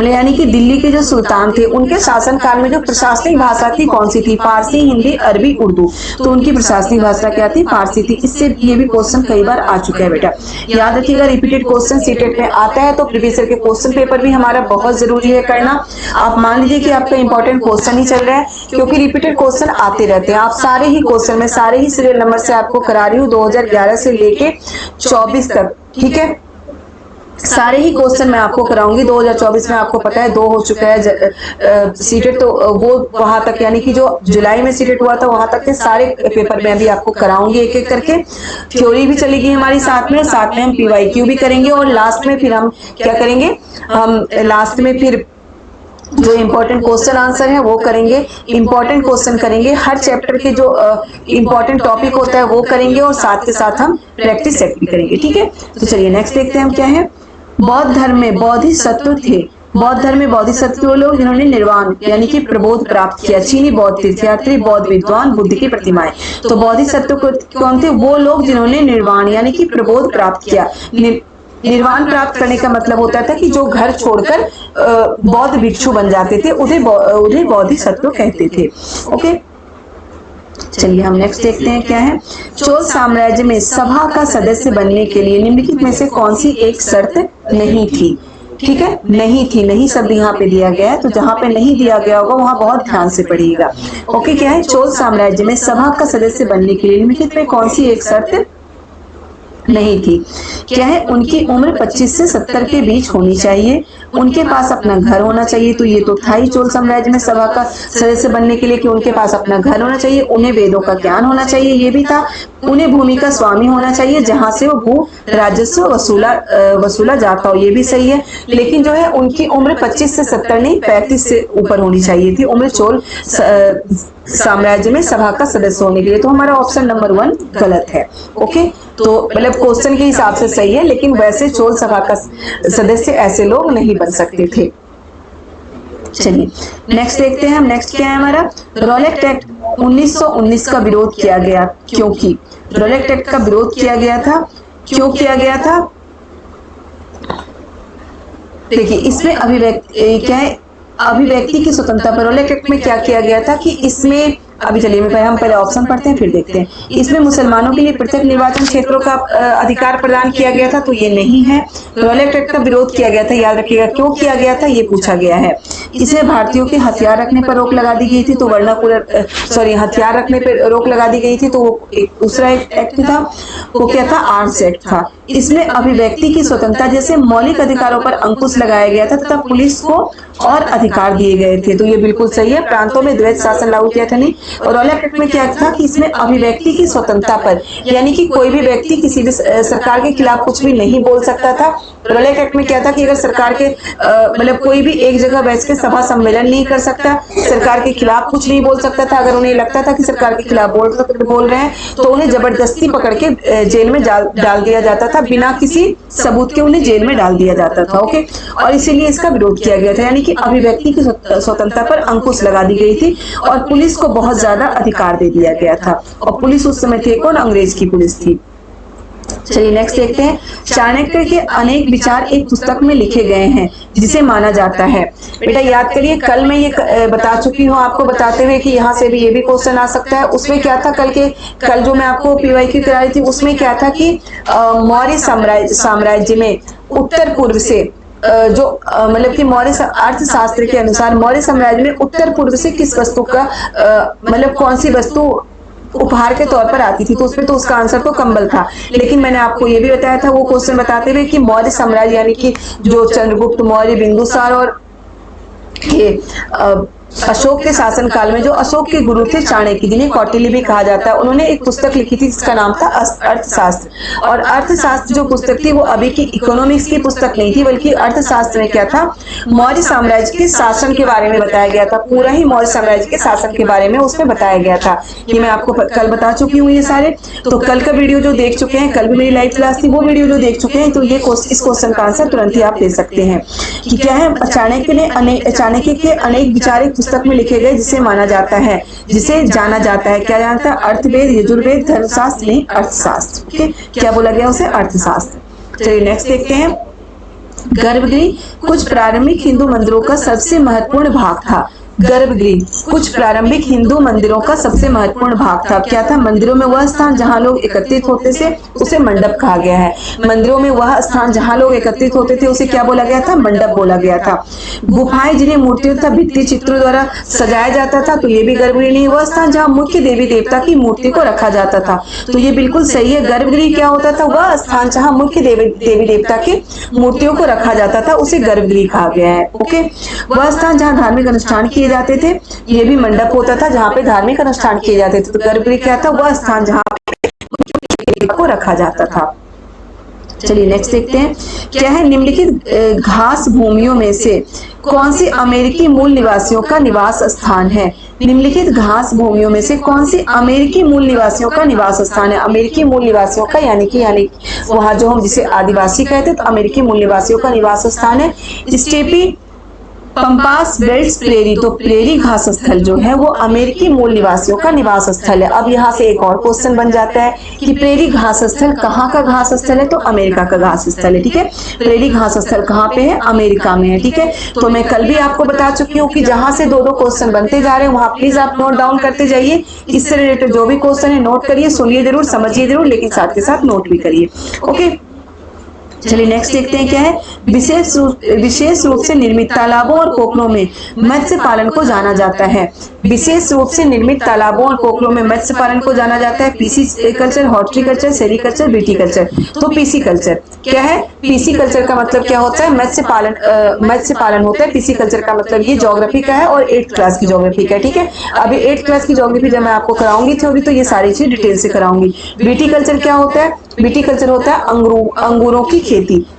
यानी कि दिल्ली के जो सुल्तान थे उनके शासन काल में जो प्रशासनिक भाषा थी कौन सी थी? फारसी, हिंदी, अरबी, उर्दू। तो उनकी प्रशासनिक भाषा क्या थी? फारसी थी। इससे ये भी क्वेश्चन कई बार आ चुका है बेटा, याद रखिएगा। रिपीटेड क्वेश्चन सीटेट में आता है तो प्रीवियस ईयर के क्वेश्चन पेपर भी हमारा बहुत जरूरी है करना। आप मान लीजिए कि आपका इंपॉर्टेंट क्वेश्चन ही चल रहा है, क्योंकि रिपीटेड क्वेश्चन आते रहते हैं। आप सारे ही क्वेश्चन में सारे ही सीरियल नंबर से आपको करा रही हूँ 2011 से लेके 24 तक। ठीक है, सारे ही क्वेश्चन मैं आपको कराऊंगी। 2024 में आपको पता है 2 हो चुका है सीटेट, तो वो वहां तक यानी कि जो जुलाई में सीटेट हुआ था वहां तक के सारे पेपर में अभी आपको कराऊंगी एक एक करके। थ्योरी भी चलेगी हमारी साथ में हम पीवाईक्यू भी करेंगे और लास्ट में फिर हम क्या करेंगे? हम लास्ट में फिर जो इम्पोर्टेंट क्वेश्चन आंसर है वो करेंगे, इम्पोर्टेंट क्वेश्चन करेंगे, हर चैप्टर के जो इम्पोर्टेंट टॉपिक होता है वो करेंगे और साथ के साथ हम प्रैक्टिस सेट भी करेंगे। ठीक है, तो चलिए नेक्स्ट देखते हैं हम क्या है। बौद्ध धर्म में बोधिसत्व थे। बौद्ध धर्म में बोधिसत्व वो लोग जिन्होंने निर्वाण यानी कि प्रबोध प्राप्त किया। चीनी बौद्ध तीर्थयात्री, बौद्ध विद्वान, बुद्ध की प्रतिमाएं। तो बोधिसत्व कौन थे? वो लोग जिन्होंने निर्वाण यानी कि प्रबोध प्राप्त किया। निर्वाण प्राप्त करने का मतलब होता था कि जो घर छोड़कर बौद्ध भिक्षु बन जाते थे उन्हें बोधिसत्व कहते थे। ओके, चलिए हम नेक्स्ट देखते हैं क्या है। चोल साम्राज्य में सभा का सदस्य बनने के लिए निम्नलिखित में से कौन सी एक शर्त नहीं थी? ठीक है, नहीं थी, नहीं शब्द यहाँ पे दिया गया है, तो जहाँ पे नहीं दिया गया होगा वहां बहुत ध्यान से पढ़िएगा। ओके, क्या है? चोल साम्राज्य में सभा का सदस्य बनने के लिए निम्नलिखित में कौन सी एक शर्त नहीं थी? क्या है? उनकी उम्र 25 से 70 के बीच होनी चाहिए, उनके पास अपना घर होना चाहिए। तो ये तो था ही चोल साम्राज्य में सभा का सदस्य बनने के लिए कि उनके पास अपना घर होना चाहिए, उन्हें वेदों का ज्ञान होना चाहिए, ये भी था। उन्हें भूमि का स्वामी होना चाहिए जहां से वो भू राजस्व वसूला जाता हो, ये भी सही है। लेकिन जो है उनकी उम्र 25 से 70 नहीं 35 से ऊपर होनी चाहिए थी उम्र चोल साम्राज्य में सभा का सदस्य होने के लिए। तो हमारा ऑप्शन नंबर 1 गलत है। ओके, तो मतलब क्वेश्चन के हिसाब से सही है, लेकिन वैसे चोल सभा का सदस्य ऐसे लोग नहीं बन सकते थे। चलिए नेक्स्ट देखते हैं हम। नेक्स्ट क्या है हमारा? रॉलेट एक्ट 1919 का विरोध किया गया क्योंकि रॉलेट एक्ट का विरोध किया गया था, क्यों किया गया था? देखिए इसमें अभिव्यक्ति क्या है? अभिव्यक्ति की स्वतंत्रता पर। रॉलेट एक्ट में क्या किया गया था कि इसमें अभी चलिए हम पहले ऑप्शन पढ़ते हैं फिर देखते हैं। इसमें मुसलमानों के लिए पृथक निर्वाचन क्षेत्रों का अधिकार प्रदान किया गया था, तो ये नहीं है। रॉयल एक्ट का विरोध किया गया था, याद रखिएगा क्यों किया गया था, ये पूछा गया है। इसमें भारतीयों के हथियार रखने पर रोक लगा दी गई थी, तो वर्नाकुलर हथियार रखने पर रोक लगा दी गई थी, तो वो एक दूसरा एक्ट था, वो क्या था, आर्म्स एक्ट था। इसमें अभिव्यक्ति की स्वतंत्रता जैसे मौलिक अधिकारों पर अंकुश लगाया गया था तथा पुलिस को और अधिकार दिए गए थे, तो ये बिल्कुल सही है। प्रांतों में द्वैत शासन लागू किया था नहीं। और रॉयल एक्ट में क्या था कि इसमें अभिव्यक्ति की स्वतंत्रता पर, यानी कि कोई भी व्यक्ति किसी भी सरकार के खिलाफ कुछ भी नहीं बोल सकता था। रॉयल एक्ट में क्या था कि अगर सरकार के मतलब कोई भी एक जगह बैठ के सभा सम्मेलन नहीं कर सकता, सरकार के खिलाफ कुछ नहीं बोल सकता था। अगर उन्हें लगता था कि सरकार के खिलाफ बोल रहे हैं तो उन्हें जबरदस्ती पकड़ के जेल में डाल दिया जाता था, बिना किसी सबूत के उन्हें जेल में डाल दिया जाता था। ओके, और इसीलिए इसका विरोध किया गया था, यानी कि अभिव्यक्ति की स्वतंत्रता पर अंकुश लगा दी गई थी और पुलिस को बहुत ज्यादा अधिकार दे दिया गया था। और पुलिस उस समय थी कौन, अंग्रेज की पुलिस थी। चलिए नेक्स्ट देखते हैं। चाणक्य के अनेक विचार एक पुस्तक में लिखे गए हैं जिसे माना जाता है। बेटा याद करिए, कल मैं ये बता चुकी हूँ आपको बताते हुए कि यहाँ से भी ये भी क्वेश्चन आ सकता है। उसमें क्या था, कल जो मैं आपको पीवाईक्यू कराई थी उसमें क्या था कि मौर्य साम्राज्य में उत्तर पूर्व से जो मतलब कि मौर्य अर्थशास्त्र के अनुसार मौर्य साम्राज्य में उत्तर पूर्व से किस वस्तु का मतलब कौन सी वस्तु उपहार के तौर पर आती थी, तो उसमें तो उसका आंसर तो कंबल था। लेकिन मैंने आपको ये भी बताया था वो क्वेश्चन बताते हुए कि मौर्य साम्राज्य यानी कि जो चंद्रगुप्त मौर्य, बिंदुसार और ये अशोक के शासन काल में जो अशोक के गुरु थे चाणक्य, जिन्हें कौटिल्य भी कहा जाता है, उन्होंने एक पुस्तक लिखी थी जिसका नाम था अर्थशास्त्र। और अर्थशास्त्र जो पुस्तक थी वो अभी की इकोनॉमिक्स की पुस्तक नहीं थी, बल्कि अर्थशास्त्र में क्या था, मौर्य साम्राज्य के शासन के बारे में बताया गया था। पूरा ही मौर्य साम्राज्य के शासन के बारे में उसमें बताया गया था। ये मैं आपको कल बता चुकी हूँ ये सारे। तो कल का वीडियो जो देख चुके हैं, कल भी मेरी लाइव क्लास थी, वो वीडियो जो देख चुके हैं, तो ये इस क्वेश्चन का आंसर तुरंत ही आप दे सकते हैं कि क्या है। चाणक्य के अनेक विचार पुस्तक में लिखे गए जिसे माना जाता है, जिसे जाना जाता है, क्या जानता है, अर्थवेद, यजुर्वेद, धर्मशास्त्र नहीं अर्थशास्त्र। ओके, क्या बोला गया उसे, अर्थशास्त्र। चलिए नेक्स्ट देखते हैं। गर्भगृह कुछ प्रारंभिक हिंदू मंदिरों का सबसे महत्वपूर्ण भाग था। गर्भगृह कुछ प्रारंभिक हिंदू मंदिरों का सबसे महत्वपूर्ण भाग था। क्या था, मंदिरों में वह स्थान जहां लोग एकत्रित होते थे उसे मंडप कहा गया है। मंदिरों में वह स्थान जहां लोग एकत्रित होते थे उसे क्या बोला गया था, मंडप बोला गया था। गुफाएं जिन्हें मूर्तियों तथा भित्ति चित्रों द्वारा सजाया जाता था, तो ये भी गर्भगृह नहीं, वह स्थान जहाँ मुख्य देवी देवता की मूर्ति को रखा जाता था, तो ये बिल्कुल सही है। गर्भगृह क्या होता था, वह स्थान जहाँ मुख्य देवी देवता की मूर्तियों को रखा जाता था उसे गर्भगृह कहा गया है। ओके, वह स्थान जहाँ धार्मिक अनुष्ठान किए जाते थे, ये भी मंडप होता था जहाँ पे धार्मिक अनुष्ठान किए जाते थे। तो गर्भगृह क्या था, वह स्थान जहाँ को रखा जाता था। चलिए नेक्स्ट देखते हैं। क्या है, निम्नलिखित घास भूमियों में से कौन सी अमेरिकी मूल निवासियों का निवास स्थान है। निम्नलिखित घास भूमियों में से कौन सी अमेरिकी मूल निवासियों का निवास स्थान है। अमेरिकी मूल निवासियों का यानी कि वहां जो हम जिसे आदिवासी कहते हैं, तो अमेरिकी मूल निवासियों का निवास स्थान है स्टेपी पंपास बेल्ट्स प्रेरी। तो प्रेरी घास स्थल जो है वो अमेरिकी मूल निवासियों का निवास स्थल है। अब यहाँ से एक और क्वेश्चन बन जाता है कि प्रेरी घास स्थल कहाँ का घास स्थल है, तो अमेरिका का घास स्थल है। ठीक है, प्रेरी घास स्थल कहाँ पे है, अमेरिका में है। ठीक है, तो मैं कल भी आपको बता चुकी हूँ कि जहां से दो क्वेश्चन बनते जा रहे हैं वहां प्लीज आप नोट डाउन करते जाइए। इससे रिलेटेड जो भी क्वेश्चन है नोट करिए, सुनिए जरूर, समझिए जरूर, लेकिन साथ के साथ नोट भी करिए। ओके, चलिए नेक्स्ट देखते हैं। क्या है, विशेष रूप से निर्मित तालाबों और पोखरों में मत्स्य पालन को जाना जाता है। विशेष रूप से निर्मित तालाबों और पोखरों में मत्स्य पालन को जाना जाता है PC culture, horticulture, sericulture, viticulture. तो पीसी कल्चर क्या है, पीसी कल्चर का मतलब क्या होता है, मत्स्य पालन होता है। पीसी कल्चर का मतलब ये ज्योग्राफी का है और 8th क्लास की ज्योग्राफी का है। ठीक है, अभी 8th क्लास की ज्योग्राफी जब मैं आपको कराऊंगी थ्योरी तो ये सारी चीज डिटेल से कराऊंगी। विटीकल्चर क्या होता है, विटीकल्चर होता है अंगूरों की खेती।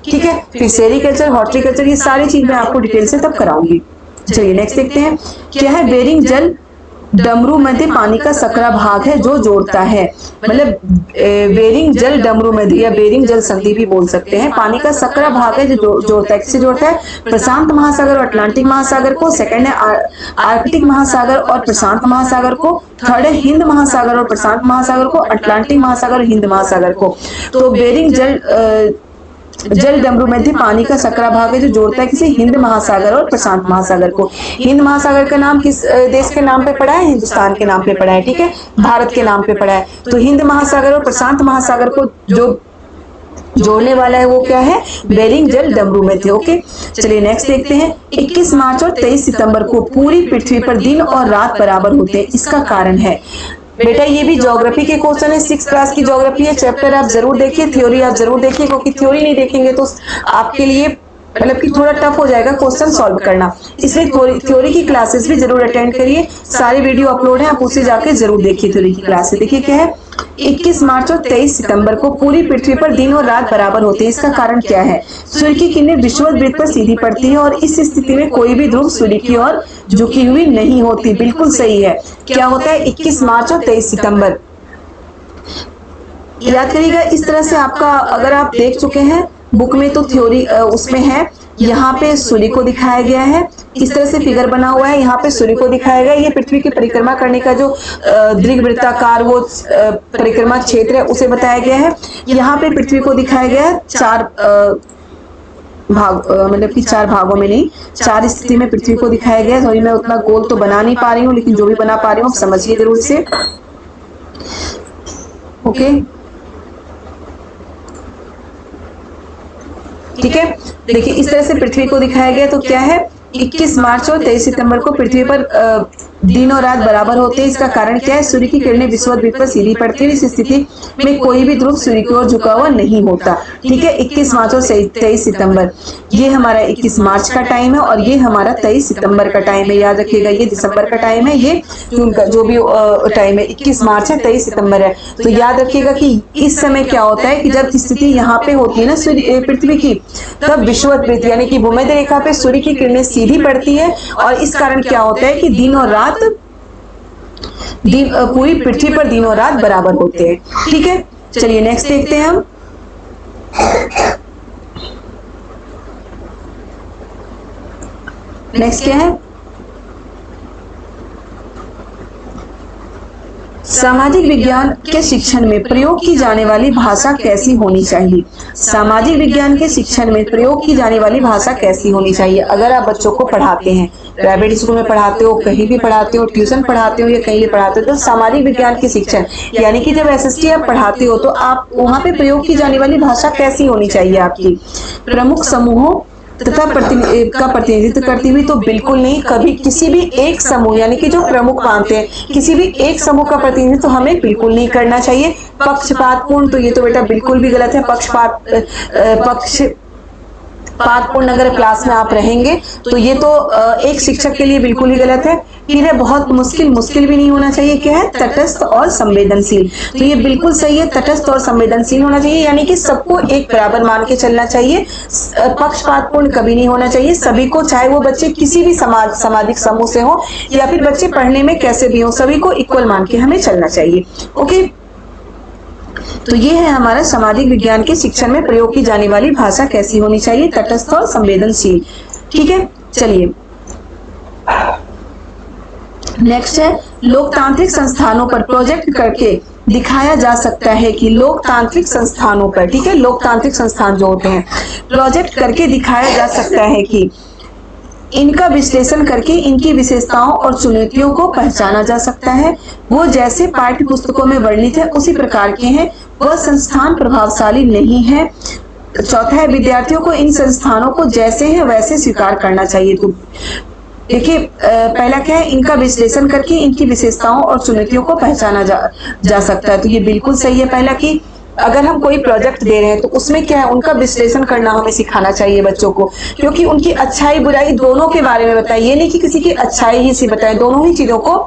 ठीक है, फिर सेरीकल्चर, हॉर्टिकल्चर, ये सारी चीज मैं आपको डिटेल से तब कराऊंगी। चलिए नेक्स्ट देखते हैं। क्या है, बेरिंग जल डमरू मध्य पानी का सकरा भाग है जो जोड़ता है। मतलब बेरिंग जल डमरू मध्य या बेरिंग जल संधि भी बोल सकते हैं। पानी का सकरा भाग है जो जोड़ता है, किससे जोड़ता है, प्रशांत महासागर और अटलांटिक महासागर को। सेकंड है आर्कटिक महासागर और प्रशांत महासागर को। थर्ड है हिंद महासागर और प्रशांत महासागर को। अटलांटिक महासागर और हिंद महासागर को। तो बेरिंग जल जल डमरू मध्य पानी का सकरा भाग है जो जोड़ता है किसी हिंद महासागर और प्रशांत महासागर को। हिंद महासागर का नाम किस देश के नाम पे पड़ा है? हिंदुस्तान के नाम पे पड़ा है, ठीक है, भारत के नाम पे पड़ा है। तो हिंद महासागर और प्रशांत महासागर को जो जोड़ने वाला है वो क्या है? बेरिंग जल डमरू मध्य। ओके, चलिए नेक्स्ट देखते हैं। 21 मार्च और 23 सितंबर को पूरी पृथ्वी पर दिन और रात बराबर होते हैं, इसका कारण है। बेटा ये भी ज्योग्राफी के क्वेश्चन है, 6th क्लास की ज्योग्राफी है। चैप्टर आप जरूर देखिए, थ्योरी आप जरूर देखिए, क्योंकि थ्योरी नहीं देखेंगे तो आपके लिए मतलब कि थोड़ा टफ हो जाएगा क्वेश्चन सॉल्व करना। इसलिए थ्योरी की क्लासेस भी जरूर अटेंड करिए। सारे वीडियो अपलोड है, आप उसे जाके जरूर देखिए। थ्योरी की क्लासेस देखिए क्या है। 21 मार्च और 23 सितंबर को पूरी पृथ्वी पर दिन और रात बराबर होते हैं, इसका कारण क्या है? सूर्य की किरणें विषुवत वृत्त पर सीधी पड़ती है और इस स्थिति में कोई भी ध्रुव सूर्य की ओर झुकी हुई नहीं होती। बिल्कुल सही है। क्या होता है? 21 मार्च और 23 सितंबर। याद करिएगा, इस तरह से आपका अगर आप देख चुके हैं बुक में तो थ्योरी उसमें है। यहाँ पे सूर्य को दिखाया गया है, इस तरह से फिगर बना हुआ है, यहाँ पे सूर्य को दिखाया गया है। ये पृथ्वी की परिक्रमा करने का जो दीर्घवृत्ताकार वो परिक्रमा क्षेत्र है उसे बताया गया है। यहाँ पे पृथ्वी को दिखाया गया है 4 भाग मतलब कि 4 भागों में नहीं, 4 स्थिति में पृथ्वी को दिखाया गया है। सॉरी मैं उतना गोल तो बना नहीं पा रही हूँ, लेकिन जो भी बना पा रही हूँ समझिए जरूर से। ओके, ठीक है, देखिए इस तरह से पृथ्वी को दिखाया गया। तो क्या है? 21 मार्च और 23 सितंबर को पृथ्वी पर दिन और रात बराबर होते हैं, इसका कारण क्या है? सूर्य की किरणें विषुवत वृत्त पर सीधी पड़ती है, इस स्थिति में कोई भी ध्रुव सूर्य की ओर झुका हुआ नहीं होता। ठीक है, 21 मार्च और 23 सितंबर ये हमारा 21 मार्च का टाइम है और ये हमारा 23 सितंबर का टाइम है। याद रखिएगा, ये दिसंबर का टाइम है, ये जून का जो भी टाइम है 21 मार्च है, 23 सितंबर है। तो याद रखिएगा कि इस समय क्या होता है कि जब स्थिति यहाँ पे होती है ना सूर्य पृथ्वी की, तब विषुवत वृत्त यानी कि भूमध्य रेखा पे सूर्य की किरणें सीधी पड़ती है और इस कारण क्या होता है कि दिन और रात पूरी पृथ्वी पर दिन और रात बराबर होते हैं। ठीक है, चलिए नेक्स्ट देखते हैं हम। नेक्स्ट क्या है? सामाजिक विज्ञान के शिक्षण में प्रयोग की जाने वाली भाषा कैसी होनी चाहिए? सामाजिक विज्ञान के शिक्षण में प्रयोग की जाने वाली भाषा कैसी होनी चाहिए? अगर आप बच्चों को पढ़ाते हैं, प्राइवेट स्कूल में पढ़ाते हो, कहीं भी पढ़ाते हो, ट्यूशन पढ़ाते हो या कहीं भी पढ़ाते हो, तो सामाजिक विज्ञान के शिक्षण यानी कि जब एसएसटी आप पढ़ाते हो तो आप वहां पे प्रयोग की जाने वाली भाषा कैसी होनी चाहिए आपकी? प्रमुख समूहों तथा का प्रतिनिधित्व करती हुई तो बिल्कुल नहीं। कभी किसी भी एक समूह यानी कि जो प्रमुख मानते हैं, किसी भी एक समूह का प्रतिनिधित्व तो हमें बिल्कुल नहीं करना चाहिए। पक्षपातपूर्ण तो ये तो बेटा बिल्कुल भी गलत है। पक्षपातपूर्ण अगर क्लास में आप रहेंगे तो ये तो एक शिक्षक के लिए बिल्कुल ही गलत है। फिर है बहुत मुश्किल भी नहीं होना चाहिए। क्या है? तटस्थ और संवेदनशील, तो ये बिल्कुल सही है। तटस्थ और संवेदनशील होना चाहिए यानी कि सबको एक बराबर मान के चलना चाहिए। पक्षपातपूर्ण कभी नहीं होना चाहिए। सभी को, चाहे वो बच्चे किसी भी सामाजिक समूह से हो या फिर बच्चे पढ़ने में कैसे भी हो, सभी को इक्वल मान के हमें चलना चाहिए। ओके, तो ये है हमारा सामाजिक विज्ञान के शिक्षण में प्रयोग की जाने वाली भाषा कैसी होनी चाहिए? तटस्थ और संवेदनशील। ठीक है, चलिए नेक्स्ट है लोकतांत्रिक संस्थानों पर प्रोजेक्ट करके दिखाया जा सकता है कि लोकतांत्रिक संस्थानों पर, ठीक है, लोकतांत्रिक संस्थान जो होते हैं, प्रोजेक्ट करके दिखाया जा सकता है कि इनका विश्लेषण करके इनकी विशेषताओं और चुनौतियों को पहचाना जा सकता है। वो जैसे पाठ्य पुस्तकों में वर्णित है उसी प्रकार के हैं। वह संस्थान प्रभावशाली नहीं है। चौथा है विद्यार्थियों को इन संस्थानों को जैसे है वैसे स्वीकार करना चाहिए। तो देखिए पहला क्या है? इनका विश्लेषण करके इनकी विशेषताओं और चुनौतियों को पहचाना जा सकता है। तो ये बिल्कुल सही है पहला कि अगर हम कोई प्रोजेक्ट दे रहे हैं तो उसमें क्या है? उनका विश्लेषण करना हमें सिखाना चाहिए बच्चों को, क्योंकि उनकी अच्छाई बुराई दोनों के बारे में बताए। ये नहीं कि किसी की अच्छाई ही से बताए, दोनों ही चीजों को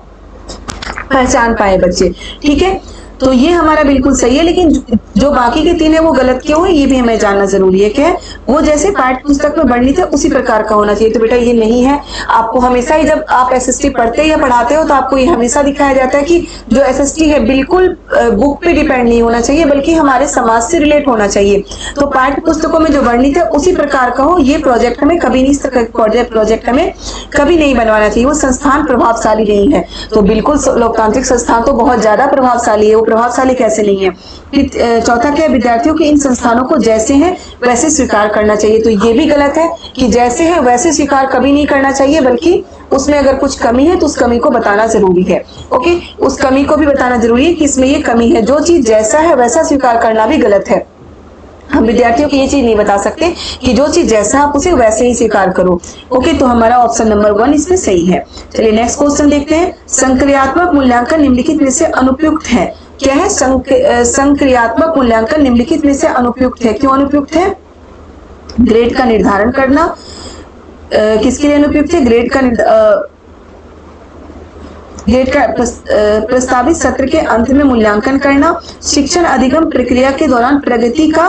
पहचान पाए बच्चे। ठीक है, तो ये हमारा बिल्कुल सही है। लेकिन जो बाकी के 3 है वो गलत क्यों है ये भी हमें जानना जरूरी है। क्या? वो जैसे पाठ्य पुस्तक में वर्णित है उसी प्रकार का होना चाहिए। तो बेटा ये नहीं है। आपको हमेशा ही जब आप एसएसटी पढ़ते या पढ़ाते हो तो आपको ये हमेशा दिखाया जाता है कि जो एसएसटी है बिल्कुल बुक पे डिपेंड नहीं होना चाहिए, बल्कि हमारे समाज से रिलेट होना चाहिए। तो पाठ्य पुस्तकों में जो वर्णित है उसी प्रकार का हो। ये प्रोजेक्ट हमें कभी नहीं, प्रोजेक्ट हमें कभी नहीं बनवाना चाहिए। वो संस्थान प्रभावशाली नहीं है। तो बिल्कुल लोकतांत्रिक संस्थान तो बहुत ज्यादा प्रभावशाली है। वो प्रभावशाली कैसे नहीं है। फिर चौथा क्या है, विद्यार्थियों के इन संस्थानों को जैसे हैं वैसे स्वीकार करना चाहिए। तो ये भी गलत है कि जैसे है वैसे स्वीकार कभी नहीं करना चाहिए, बल्कि उसमें अगर कुछ कमी है तो उस कमी को बताना जरूरी है। ओके, उस कमी को भी बताना जरूरी है कि इसमें ये कमी है। जो चीज जैसा है वैसा स्वीकार करना भी गलत है। हम विद्यार्थियों को ये चीज नहीं बता सकते कि जो चीज जैसा आप उसे वैसे ही स्वीकार करो। ओके, तो हमारा ऑप्शन नंबर 1 इसमें सही है। चलिए नेक्स्ट क्वेश्चन देखते हैं। संक्रियात्मक मूल्यांकन निम्नलिखित में से अनुपयुक्त है। क्या है? संक्रियात्मक मूल्यांकन निम्नलिखित में से अनुपयुक्त है। क्यों अनुपयुक्त है? ग्रेड का निर्धारण करना किसके लिए अनुपयुक्त है? ग्रेड का प्रस्तावित सत्र के अंत में मूल्यांकन करना, शिक्षण अधिगम प्रक्रिया के दौरान प्रगति का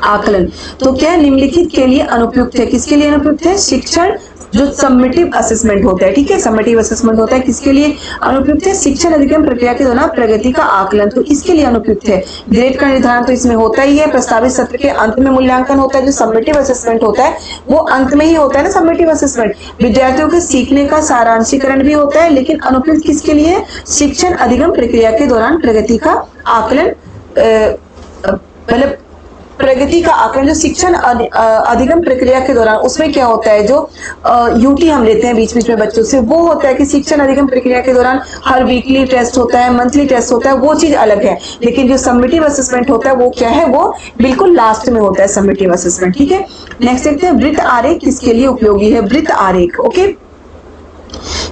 आकलन। तो क्या निम्नलिखित के लिए अनुपयुक्त है? किसके लिए अनुपयुक्त है? शिक्षण जो समेटिव असेसमेंट होता है, ठीक है, समेटिव असेसमेंट होता है, किसके लिए अनुपयुक्त है? शिक्षण अधिगम प्रक्रिया के दौरान प्रगति का आकलन, तो इसके लिए अनुपयुक्त है। ग्रेड का निर्धारण तो इसमें होता ही है, प्रस्तावित सत्र के अंत में मूल्यांकन होता है। जो समेटिव असेसमेंट होता है वो अंत में ही होता है ना, समेटिव असेसमेंट। विद्यार्थियों के सीखने का सारांशीकरण भी होता है, लेकिन अनुपयुक्त किसके लिए? शिक्षण अधिगम प्रक्रिया के दौरान प्रगति का आकलन, मतलब प्रगति का आकलन जो शिक्षण अधिगम प्रक्रिया के दौरान, उसमें क्या होता है, जो यूटी हम लेते हैं बीच बीच में बच्चों से, वो होता है कि शिक्षण अधिगम प्रक्रिया के दौरान हर वीकली टेस्ट होता है, मंथली टेस्ट होता है, वो चीज अलग है। लेकिन जो समेटिव असेसमेंट होता है वो क्या है? वो बिल्कुल लास्ट में होता है समेटिव असेसमेंट, ठीक है। नेक्स्ट देखते हैं, वृत्त आरेख किसके लिए उपयोगी है? वृत्त आरेख, ओके,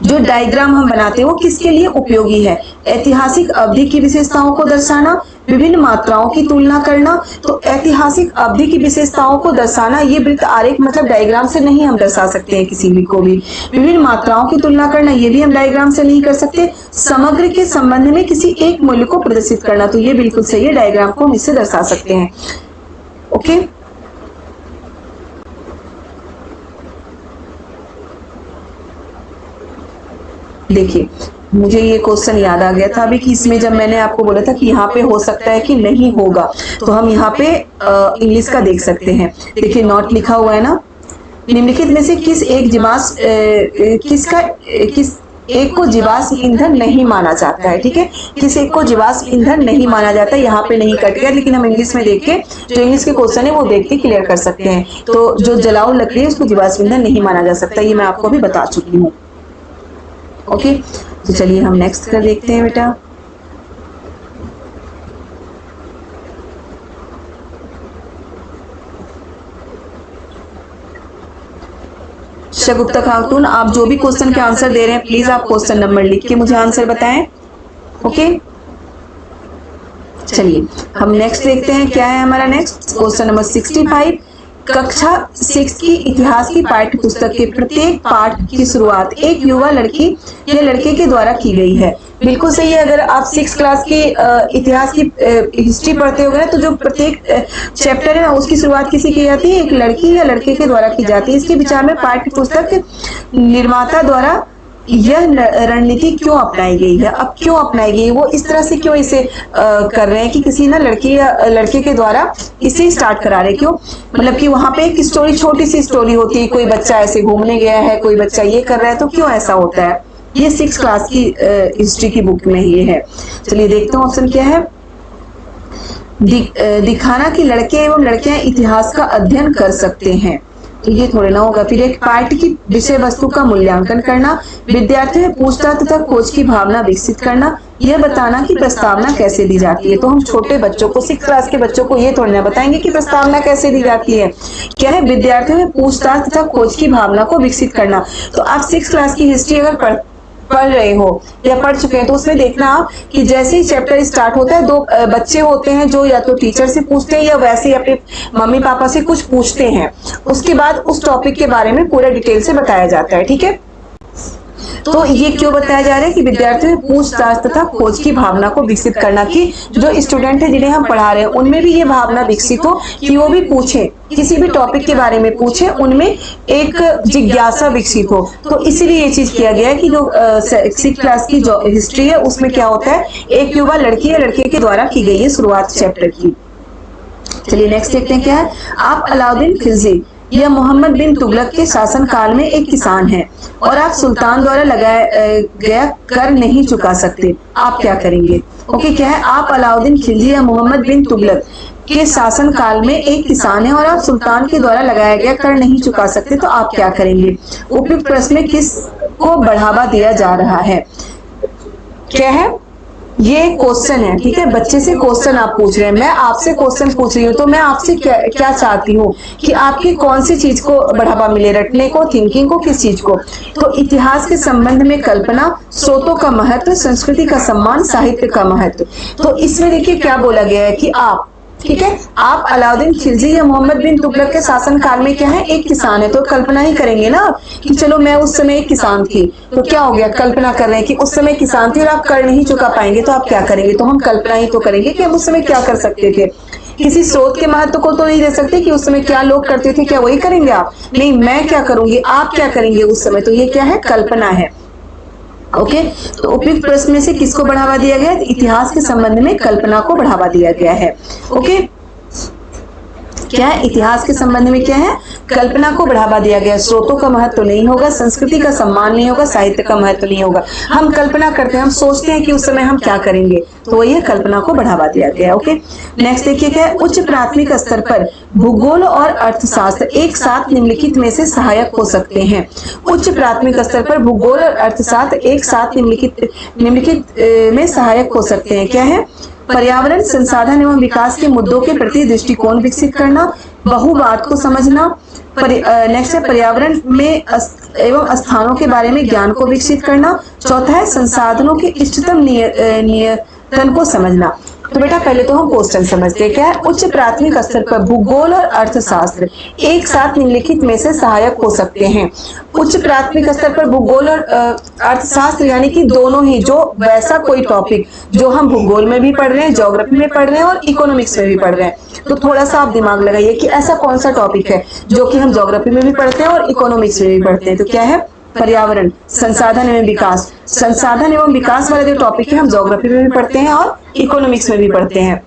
जो डायग्राम हम बनाते हैं वो किसके लिए उपयोगी है? ऐतिहासिक अवधि की विशेषताओं को दर्शाना, विभिन्न मात्राओं की तुलना करना। तो ऐतिहासिक अवधि की विशेषताओं को दर्शाना, ये वृत्त आरेख मतलब डायग्राम से नहीं हम दर्शा सकते हैं किसी भी को भी। विभिन्न मात्राओं की तुलना करना, ये भी हम डायग्राम से नहीं कर सकते। समग्र के संबंध में किसी एक मूल्य को प्रदर्शित करना, तो ये बिल्कुल सही है, डायग्राम को हम इससे दर्शा सकते हैं। ओके, देखिए मुझे ये क्वेश्चन याद आ गया था अभी कि इसमें जब मैंने आपको बोला था कि यहाँ पे हो सकता है कि नहीं होगा, तो हम यहाँ पे इंग्लिश का देख सकते हैं। देखिए नोट लिखा हुआ है ना, निम्नलिखित में से किस एक को जीवाश्म ईंधन नहीं माना जाता है, ठीक है, किस एक को जीवाश्म ईंधन नहीं माना जाता है। यहाँ पे नहीं कट गया, लेकिन हम इंग्लिश में देख के जो इंग्लिश के क्वेश्चन है वो देख के क्लियर कर सकते हैं। तो जो जलाऊ लकड़ी है उसको जीवाश्म ईंधन नहीं माना जा सकता, ये मैं आपको अभी बता चुकी हूँ। ओके, तो चलिए हम नेक्स्ट कर देखते हैं बेटा। शगुफ्ता खातून, आप जो भी क्वेश्चन के आंसर दे रहे हैं प्लीज आप क्वेश्चन नंबर लिख के मुझे आंसर बताएं। ओके, चलिए हम नेक्स्ट देखते हैं। क्या है हमारा नेक्स्ट क्वेश्चन नंबर 65। कक्षा 6 की इतिहास की पाठ्य पुस्तक के प्रत्येक पाठ की शुरुआत एक युवा लड़की या लड़के के द्वारा की गई है। बिल्कुल सही है। अगर आप 6 क्लास की इतिहास की हिस्ट्री पढ़ते हो ना, तो जो प्रत्येक चैप्टर है उसकी शुरुआत किसी की जाती है? एक लड़की या लड़के के द्वारा की जाती है। इसके विचार में पाठ्य पुस्तक निर्माता द्वारा यह रणनीति क्यों अपनाई गई है? अब क्यों अपनाई गई, वो इस तरह से क्यों इसे कर रहे हैं कि किसी ना लड़की या लड़के के द्वारा इसे स्टार्ट करा रहे? क्यों? मतलब कि वहां पे एक स्टोरी, छोटी सी स्टोरी होती है, कोई बच्चा ऐसे घूमने गया है, कोई बच्चा ये कर रहा है, तो क्यों ऐसा होता है? ये 6 क्लास की हिस्ट्री की बुक में ये है। चलिए देखते हैं ऑप्शन क्या है। दिखाना कि लड़के एवं लड़कियां इतिहास का अध्ययन कर सकते हैं, तो ये थोड़े ना होगा। फिर एक पाठ की विषय वस्तु का मूल्यांकन करना, विद्यार्थियों में पूछताछ तथा खोज की भावना विकसित करना, यह बताना कि प्रस्तावना कैसे दी जाती है। तो हम छोटे बच्चों को, 6 क्लास के बच्चों को ये थोड़ी ना बताएंगे कि प्रस्तावना कैसे दी जाती है। क्या है? विद्यार्थियों में पूछताछ तथा खोज की भावना को विकसित करना। तो आप 6 क्लास की हिस्ट्री अगर पढ़ रहे हो या पढ़ चुके हैं तो उसमें देखना आप कि जैसे ही चैप्टर स्टार्ट होता है, 2 बच्चे होते हैं जो या तो टीचर से पूछते हैं या वैसे ही अपने मम्मी पापा से कुछ पूछते हैं, उसके बाद उस टॉपिक के बारे में पूरा डिटेल से बताया जाता है, ठीक है। तो ये क्यों बताया जा रहा है कि विद्यार्थियों में पूछताछ तथा खोज की भावना को विकसित करना, कि जो स्टूडेंट है जिन्हें हम पढ़ा रहे हैं उनमें भी ये भावना विकसित हो कि वो भी पूछे, किसी भी टॉपिक के बारे में पूछे, उनमें एक जिज्ञासा विकसित हो। तो इसीलिए ये चीज किया गया है कि जो 6 क्लास की जो हिस्ट्री है उसमें क्या होता है, एक युवा लड़की या लड़के के द्वारा की गई है शुरुआत चैप्टर की। चलिए नेक्स्ट देखते हैं क्या है। आप अलाउद्दीन खिलजी यह मोहम्मद बिन तुगलक के शासनकाल में एक किसान है और आप सुल्तान द्वारा लगाया गया कर नहीं चुका सकते, आप क्या करेंगे? ओके, क्या है? आप अलाउद्दीन खिलजी या मोहम्मद बिन तुगलक के शासन काल में एक किसान है और आप सुल्तान के द्वारा लगाया गया कर नहीं चुका सकते, तो आप क्या करेंगे? उपयुक्त प्रश्न में किस को बढ़ावा दिया जा रहा है? क्या है? ये क्वेश्चन है, ठीक है, बच्चे से क्वेश्चन आप पूछ रहे हैं, मैं आपसे क्वेश्चन पूछ रही हूँ, तो मैं आपसे क्या चाहती हूँ कि आपकी कौन सी चीज को बढ़ावा मिले, रटने को, थिंकिंग को, किस चीज को? तो इतिहास के संबंध में कल्पना, स्रोतों का महत्व, संस्कृति का सम्मान, साहित्य का महत्व। तो इसमें देखिए क्या बोला गया है कि आप, ठीक है, आप अलाउद्दीन खिलजी या मोहम्मद बिन तुगलक के शासन काल में क्या है? एक किसान है, तो कल्पना ही करेंगे ना कि चलो मैं उस समय एक किसान थी, तो क्या हो गया? कल्पना कर रहे हैं कि उस समय किसान थी और आप कर नहीं चुका पाएंगे, तो आप क्या करेंगे? तो हम कल्पना ही तो करेंगे कि हम उस समय क्या कर सकते थे। किसी स्रोत के महत्व को तो नहीं दे सकते कि उस समय क्या लोग करते थे, क्या वही करेंगे आप? नहीं, मैं क्या करूंगी, आप क्या करेंगे उस समय, तो ये क्या है? कल्पना है। ओके, तो उपयुक्त प्रश्न में से किसको बढ़ावा दिया गया? इतिहास के संबंध में कल्पना को बढ़ावा दिया गया है। ओके, क्या है? इतिहास के संबंध में क्या है? कल्पना को बढ़ावा दिया गया। स्रोतों का महत्व तो नहीं होगा, संस्कृति का सम्मान नहीं होगा, साहित्य का महत्व नहीं होगा। हम कल्पना करते हैं, हम सोचते हैं कि उस समय हम क्या करेंगे, तो वही है, कल्पना को बढ़ावा दिया गया। ओके, नेक्स्ट देखिए क्या है? उच्च प्राथमिक स्तर पर भूगोल और अर्थशास्त्र एक साथ निम्नलिखित में से सहायक हो सकते हैं। उच्च प्राथमिक स्तर पर भूगोल और अर्थशास्त्र एक साथ निम्नलिखित में सहायक हो सकते हैं। क्या है? पर्यावरण, संसाधन एवं विकास के मुद्दों के प्रति दृष्टिकोण विकसित करना, बहुवाद को समझना। नेक्स्ट है पर्यावरण में एवं स्थानों के बारे में ज्ञान को विकसित करना। चौथा है संसाधनों के इष्टतम नियंत्रण को समझना। तो बेटा पहले तो हम क्वेश्चन समझते हैं। क्या है? उच्च प्राथमिक स्तर पर भूगोल और अर्थशास्त्र एक साथ निम्नलिखित में से सहायक हो सकते हैं। उच्च प्राथमिक स्तर पर भूगोल और अर्थशास्त्र यानी कि दोनों ही, जो वैसा कोई टॉपिक जो हम भूगोल में भी पढ़ रहे हैं, ज्योग्राफी में पढ़ रहे हैं और इकोनॉमिक्स में भी पढ़ रहे हैं, तो थोड़ा सा आप दिमाग लगाइए कि ऐसा कौन सा टॉपिक है जो कि हम ज्योग्राफी में भी पढ़ते हैं और इकोनॉमिक्स में भी पढ़ते हैं। तो क्या है? पर्यावरण, संसाधन एवं विकास। संसाधन एवं विकास वाले जो टॉपिक है हम ज्योग्राफी में भी पढ़ते हैं और इकोनॉमिक्स में भी पढ़ते हैं।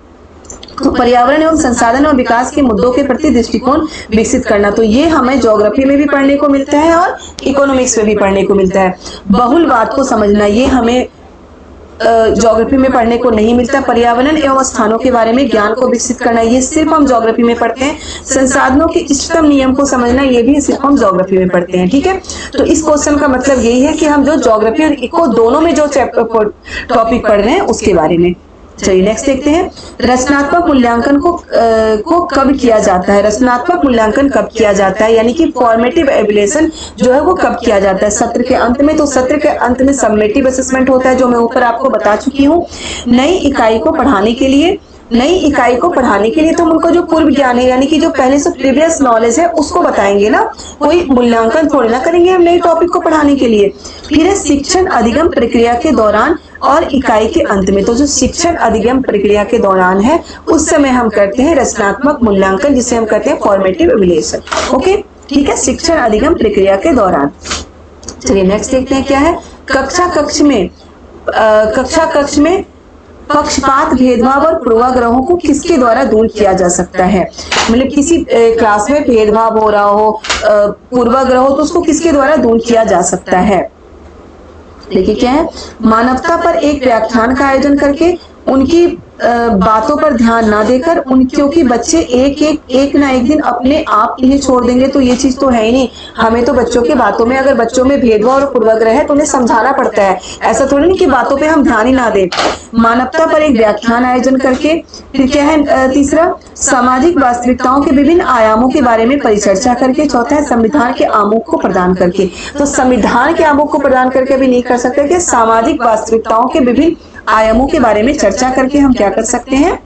तो पर्यावरण एवं संसाधन एवं विकास के मुद्दों के प्रति दृष्टिकोण विकसित करना, तो ये हमें ज्योग्राफी में भी पढ़ने को मिलता है और इकोनॉमिक्स में भी पढ़ने को मिलता है। बहुलवाद को समझना, ये हमें ज्योग्राफी में पढ़ने को नहीं मिलता। पर्यावरण एवं स्थानों के बारे में ज्ञान को विकसित करना, ये सिर्फ हम ज्योग्राफी में पढ़ते हैं। संसाधनों के इष्टतम नियम को समझना, ये भी सिर्फ हम ज्योग्राफी में पढ़ते हैं। ठीक है, तो इस क्वेश्चन का मतलब यही है कि हम जो ज्योग्राफी और इको दोनों में जो टॉपिक पढ़ रहे हैं उसके बारे में। चलिए नेक्स्ट देखते हैं। रचनात्मक मूल्यांकन को कब किया जाता है? रचनात्मक मूल्यांकन कब किया जाता है, यानी कि फॉर्मेटिव एवैल्यूएशन जो है वो कब किया जाता है? सत्र के अंत में। तो सत्र के अंत में समेटिव असेसमेंट होता है, जो मैं ऊपर आपको बता चुकी हूँ। नई इकाई को पढ़ाने के लिए तो हम उनको जो पूर्व ज्ञान है, यानी कि जो पहले से प्रीवियस नॉलेज है उसको बताएंगे ना, कोई मूल्यांकन थोड़ी ना करेंगे हम नए टॉपिक को पढ़ाने के लिए। फिर है शिक्षण अधिगम प्रक्रिया के दौरान और इकाई के अंत में। तो जो शिक्षण अधिगम प्रक्रिया के दौरान है उस समय हम करते हैं रचनात्मक मूल्यांकन, जिसे हम कहते हैं फॉर्मेटिव एवैल्यूएशन। ओके, ठीक है, शिक्षण अधिगम प्रक्रिया के दौरान। चलिए नेक्स्ट देखते हैं क्या है। कक्षा कक्ष में पक्षपात, भेदभाव और पूर्वाग्रहों को किसके द्वारा दूर किया जा सकता है? मतलब किसी क्लास में भेदभाव हो रहा हो, पूर्वाग्रह हो, तो उसको किसके द्वारा दूर किया जा सकता है? देखिए क्या है। मानवता पर एक व्याख्यान का आयोजन करके उनकी बातों पर ध्यान ना देकर क्योंकि बच्चे एक ना एक दिन अपने आप इन्हें छोड़ देंगे, तो ये चीज तो है ही नहीं। हमें तो बच्चों की बातों में, अगर बच्चों में भेदभाव और पूर्वाग्रह है तो उन्हें समझाना पड़ता है, ऐसा थोड़ी नहीं कि बातों पे हम ध्यान ही ना दें। मानवता पर एक व्याख्यान आयोजन करके। फिर क्या है तीसरा, सामाजिक वास्तविकताओं के विभिन्न आयामों के बारे में परिचर्चा करके। चौथा है संविधान के आमुख को प्रदान करके। तो संविधान के आमुख को प्रदान करके भी नहीं कर सकते कि सामाजिक वास्तविकताओं के विभिन्न आयामों के बारे में चर्चा करके हम क्या कर सकते हैं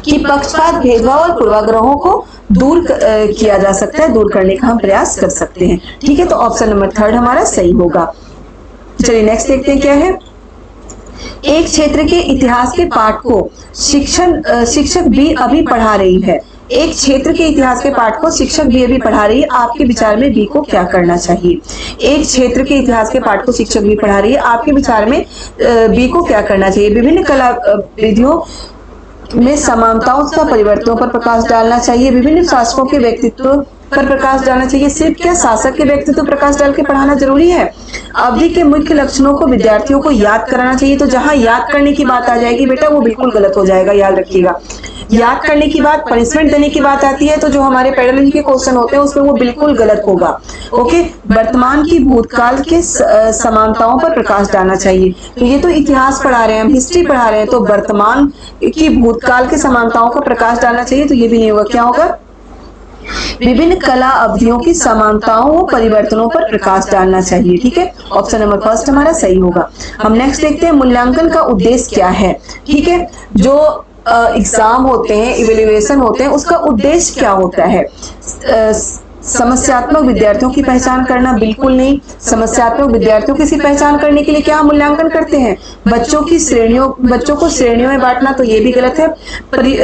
कि पक्षपात, भेदभाव और पूर्वाग्रहों को दूर किया जा सकता है, दूर करने का हम प्रयास कर सकते हैं। ठीक है, तो ऑप्शन नंबर 3 हमारा सही होगा। चलिए नेक्स्ट देखते हैं क्या है। एक क्षेत्र के इतिहास के पाठ को शिक्षक भी अभी पढ़ा रही है। एक क्षेत्र के इतिहास के पाठ को शिक्षक भी अभी पढ़ा रही है, आपके विचार में बी को क्या करना चाहिए? एक क्षेत्र के इतिहास के पाठ को शिक्षक भी पढ़ा रही है, आपके विचार में बी को क्या करना चाहिए? विभिन्न कला विधियों में समानताओं तथा परिवर्तनों पर प्रकाश डालना चाहिए। विभिन्न शासकों के व्यक्तित्व पर प्रकाश डालना चाहिए। सिर्फ क्या शासक के व्यक्तित्व प्रकाश डाल के पढ़ाना जरूरी है? अवधि के मुख्य लक्षणों को विद्यार्थियों को याद कराना चाहिए। तो जहां याद करने की बात आ जाएगी बेटा वो बिल्कुल गलत हो जाएगा, याद रखिएगा। याद करने की बात, पनिशमेंट देने की बात आती है तो जो हमारे पेडालॉजी के क्वेश्चन होते हैं उसमें वो बिल्कुल गलत होगा। ओके, वर्तमान की भूतकाल के समानताओं पर प्रकाश डालना चाहिए। तो ये तो इतिहास पढ़ा रहे हैं, हम हिस्ट्री पढ़ा रहे हैं, तो वर्तमान की भूतकाल के समानताओं का प्रकाश डालना चाहिए, तो ये भी नहीं होगा। क्या होगा? विभिन्न कला अवधियों की समानताओं व परिवर्तनों पर प्रकाश डालना चाहिए। ठीक है, ऑप्शन नंबर फर्स्ट हमारा सही होगा। हम नेक्स्ट देखते हैं, मूल्यांकन का उद्देश्य क्या है। ठीक है, जो एग्जाम होते हैं, इवेल्युएशन होते हैं, उसका उद्देश्य क्या होता है? समस्यात्मक विद्यार्थियों की पहचान करना? बिल्कुल नहीं। समस्यात्मक विद्यार्थियों की पहचान करने के लिए क्या मूल्यांकन करते हैं? बच्चों को श्रेणियों में बांटना, तो ये भी गलत है।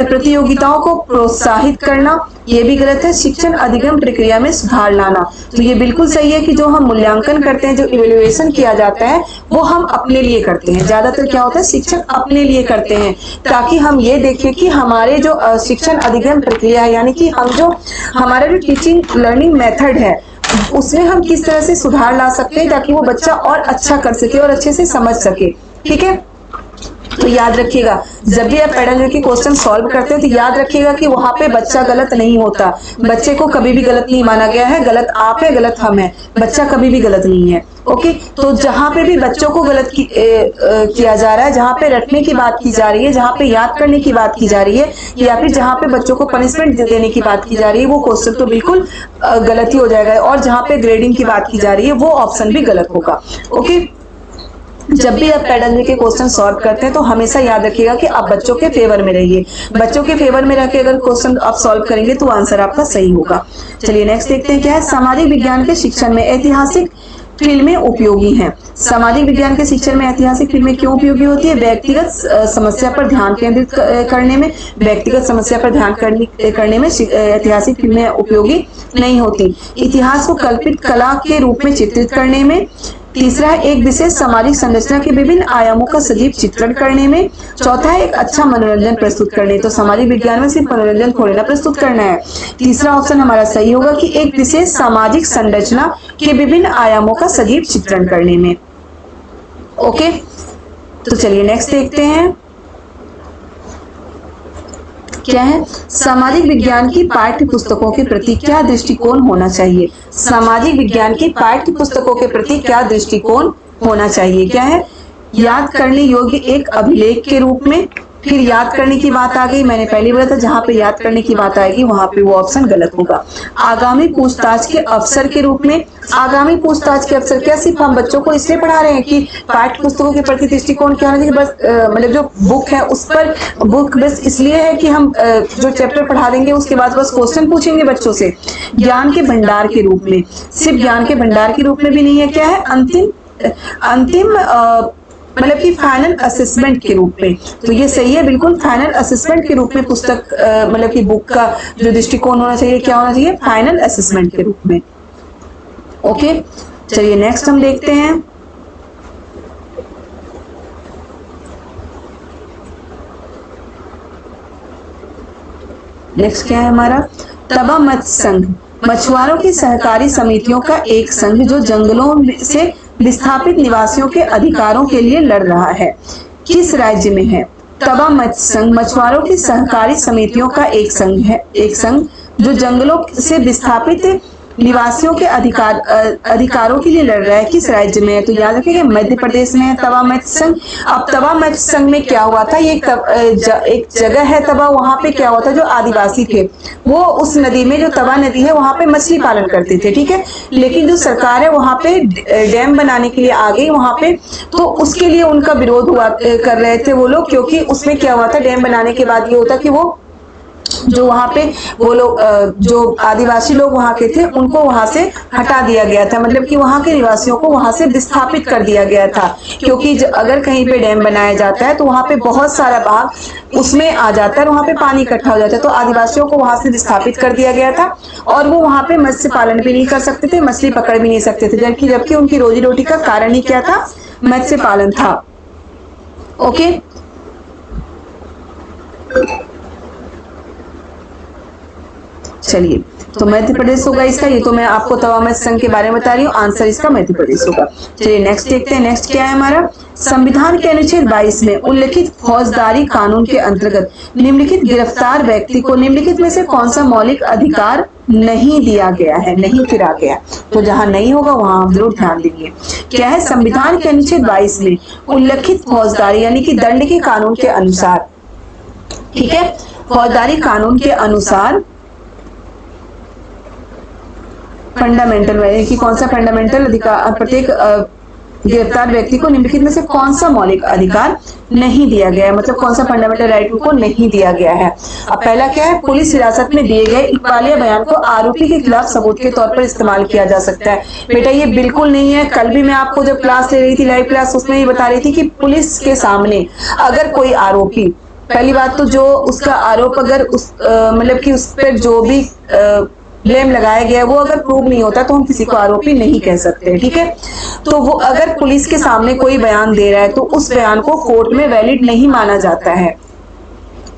प्रतियोगिताओं को प्रोत्साहित करना, ये भी गलत है। शिक्षण अधिगम प्रक्रिया में सुधार लाना, तो ये बिल्कुल सही है कि जो हम मूल्यांकन करते हैं, जो इवेल्युएशन किया जाता है, वो हम अपने लिए करते हैं। ज्यादातर क्या होता है, शिक्षक अपने लिए करते हैं, ताकि हम ये देखें कि हमारे जो शिक्षण अधिगम प्रक्रिया है, यानी कि हम जो हमारा जो टीचिंग लर्निंग मेथड है उसमें हम किस तरह से सुधार ला सकते हैं, ताकि वो बच्चा और अच्छा कर सके और अच्छे से समझ सके। ठीक है, तो याद रखिएगा, जब भी आप पेडालॉजी के क्वेश्चन सॉल्व करते हैं तो याद रखिएगा कि वहां पे बच्चा गलत नहीं होता। बच्चे को कभी भी गलत नहीं माना गया है। गलत आप है, गलत हम है, बच्चा कभी भी गलत नहीं है। ओके, तो जहां पे भी बच्चों को गलत किया जा रहा है, जहां पे रटने की बात की जा रही है, जहां पे याद करने की बात की जा रही है, या फिर जहां पे बच्चों को पनिशमेंट देने की बात की जा रही है, वो क्वेश्चन तो बिल्कुल गलत ही हो जाएगा। और जहां पे ग्रेडिंग की बात की जा रही है वो ऑप्शन भी गलत होगा। ओके, जब भी आप पेडालॉजी के क्वेश्चन सॉल्व करते हैं तो हमेशा याद रखिएगा कि आप बच्चों के फेवर में रहिए। बच्चों के फेवर में रह के अगर क्वेश्चन आप सॉल्व करेंगे तो आंसर आपका सही होगा। चलिए नेक्स्ट देखते हैं क्या है। सामाजिक विज्ञान के शिक्षण में ऐतिहासिक फिल्में उपयोगी हैं। सामाजिक विज्ञान के शिक्षण में ऐतिहासिक फिल्में क्यों उपयोगी होती है? व्यक्तिगत समस्या पर ध्यान केंद्रित करने में, व्यक्तिगत समस्या पर ध्यान करने में ऐतिहासिक फिल्में उपयोगी नहीं होती। इतिहास को कल्पित कला के रूप में चित्रित करने में। तीसरा है एक विशेष सामाजिक संरचना के विभिन्न आयामों का सजीव चित्रण करने में। चौथा है एक अच्छा मनोरंजन प्रस्तुत करने। तो सामाजिक विज्ञान में सिर्फ मनोरंजन थोड़ी ना प्रस्तुत करना है। तीसरा ऑप्शन हमारा सही होगा कि एक विशेष सामाजिक संरचना के विभिन्न आयामों का सजीव चित्रण करने में। ओके, तो चलिए नेक्स्ट देखते हैं क्या है। सामाजिक विज्ञान की पाठ्य पुस्तकों के प्रति क्या दृष्टिकोण होना चाहिए? सामाजिक विज्ञान की पाठ्य पुस्तकों के प्रति क्या दृष्टिकोण होना चाहिए? क्या है? याद करने योग्य एक अभिलेख के रूप में। फिर याद करने की बात आ गई, मैंने पहले बोला था जहां पे याद करने की बात आएगी वहां पे वो ऑप्शन गलत होगा। आगामी पूछताछ के अवसर के रूप में। आगामी पूछताछ के अवसर क्या सिर्फ हम बच्चों को इसलिए पढ़ा रहे हैं कि पाठ्य पुस्तकों के प्रति दृष्टिकोण क्या होना चाहिए? बस मतलब जो बुक है उस पर बुक बस इसलिए है कि हम जो चैप्टर पढ़ा देंगे उसके बाद बस क्वेश्चन पूछेंगे बच्चों से? ज्ञान के भंडार के रूप में। सिर्फ ज्ञान के भंडार के रूप में भी नहीं है। क्या है? अंतिम मतलब कि फाइनल असेसमेंट के रूप में। तो ये सही है बिल्कुल, फाइनल असेसमेंट के रूप में पुस्तक मतलब कि बुक का जो दृष्टिकोण होना चाहिए क्या होना चाहिए? फाइनल असेसमेंट के रूप में। ओके, चलिए नेक्स्ट हम देखते हैं। नेक्स्ट क्या है हमारा? तवा मत्स्य संघ मछुआरों की सहकारी समितियों का एक संघ जो जंगलों से विस्थापित निवासियों के अधिकारों के लिए लड़ रहा है। किस राज्य में है? तवा मत्स्य संघ मछुआरों की सहकारी समितियों का एक संघ जो जंगलों से विस्थापित निवासियों के अधिकारों के लिए लड़ रहा है। किस राज्य में है? तो याद रखिएगा मध्य प्रदेश में है तवा मत्स्य संघ। अब तवा मत्स्य संघ में क्या हुआ था? ये एक जगह है तवा, वहां पे क्या हुआ था? जो आदिवासी थे वो उस नदी में, जो तवा नदी है वहां पे मछली पालन करते थे। ठीक है, लेकिन जो सरकार है वहां पे डैम बनाने के लिए आ गई वहां पे, तो उसके लिए उनका विरोध हुआ कर रहे थे वो लोग, क्योंकि उसमें क्या हुआ था? डैम बनाने के बाद ये होता कि वो जो वहां पे वो लोग जो आदिवासी लोग वहां के थे उनको वहां से हटा दिया गया था, मतलब कि वहां के निवासियों को वहां से विस्थापित कर दिया गया था। क्योंकि अगर कहीं पे डैम बनाया जाता है तो वहां पे बहुत सारा भाग उसमें आ जाता है, वहां पे पानी इकट्ठा हो जाता है, तो आदिवासियों को वहां से विस्थापित कर दिया गया था और वो वहां पे मत्स्य पालन भी नहीं कर सकते थे, मछली पकड़ भी नहीं सकते थे, जबकि उनकी रोजी रोटी का कारण ही क्या था? मत्स्य पालन था। ओके, चलिए तो मध्य प्रदेश होगा इसका। ये तो मैं आपको तवामय संघ के बारे में बता रही हूँ, आंसर इसका मध्य प्रदेश होगा। चलिए नेक्स्ट देखते हैं। नेक्स्ट क्या है हमारा, संविधान के अनुच्छेद 22 में उल्लिखित फौजदारी कानून के अंतर्गत निम्नलिखित गिरफ्तार व्यक्ति को निम्नलिखित में से कौन सा मौलिक अधिकार नहीं दिया गया है, नहीं फिरा गया। तो जहां नहीं होगा वहां हम जरूर ध्यान देंगे। क्या है, संविधान के अनुच्छेद 22 में उल्लिखित फौजदारी यानी कि दंड के कानून के अनुसार, ठीक है, फौजदारी कानून के अनुसार फंडामेंटल यानी कि कौन सा फंडामेंटल अधिकार, प्रत्येक गिरफ्तार व्यक्ति को निम्नलिखित में से कौन सा मौलिक अधिकार नहीं दिया गया है, मतलब कौन सा फंडामेंटल राइट को नहीं दिया गया है। अब पहला क्या है, पुलिस हिरासत में दिए गए इकबालिया बयान को आरोपी के खिलाफ सबूत के तौर पर इस्तेमाल किया जा सकता है। बेटा ये बिल्कुल नहीं है। कल भी मैं आपको जब क्लास ले रही थी, लाइव क्लास, उसमें ये बता रही थी कि पुलिस के सामने अगर कोई आरोपी, पहली बात तो जो उसका आरोप अगर उस मतलब कि उस पर जो भी ब्लेम लगाया गया वो अगर प्रूव नहीं होता तो हम किसी को आरोपी नहीं कह सकते, ठीक है। तो वो अगर पुलिस के सामने कोई बयान दे रहा है तो उस बयान को कोर्ट में वैलिड नहीं माना जाता है,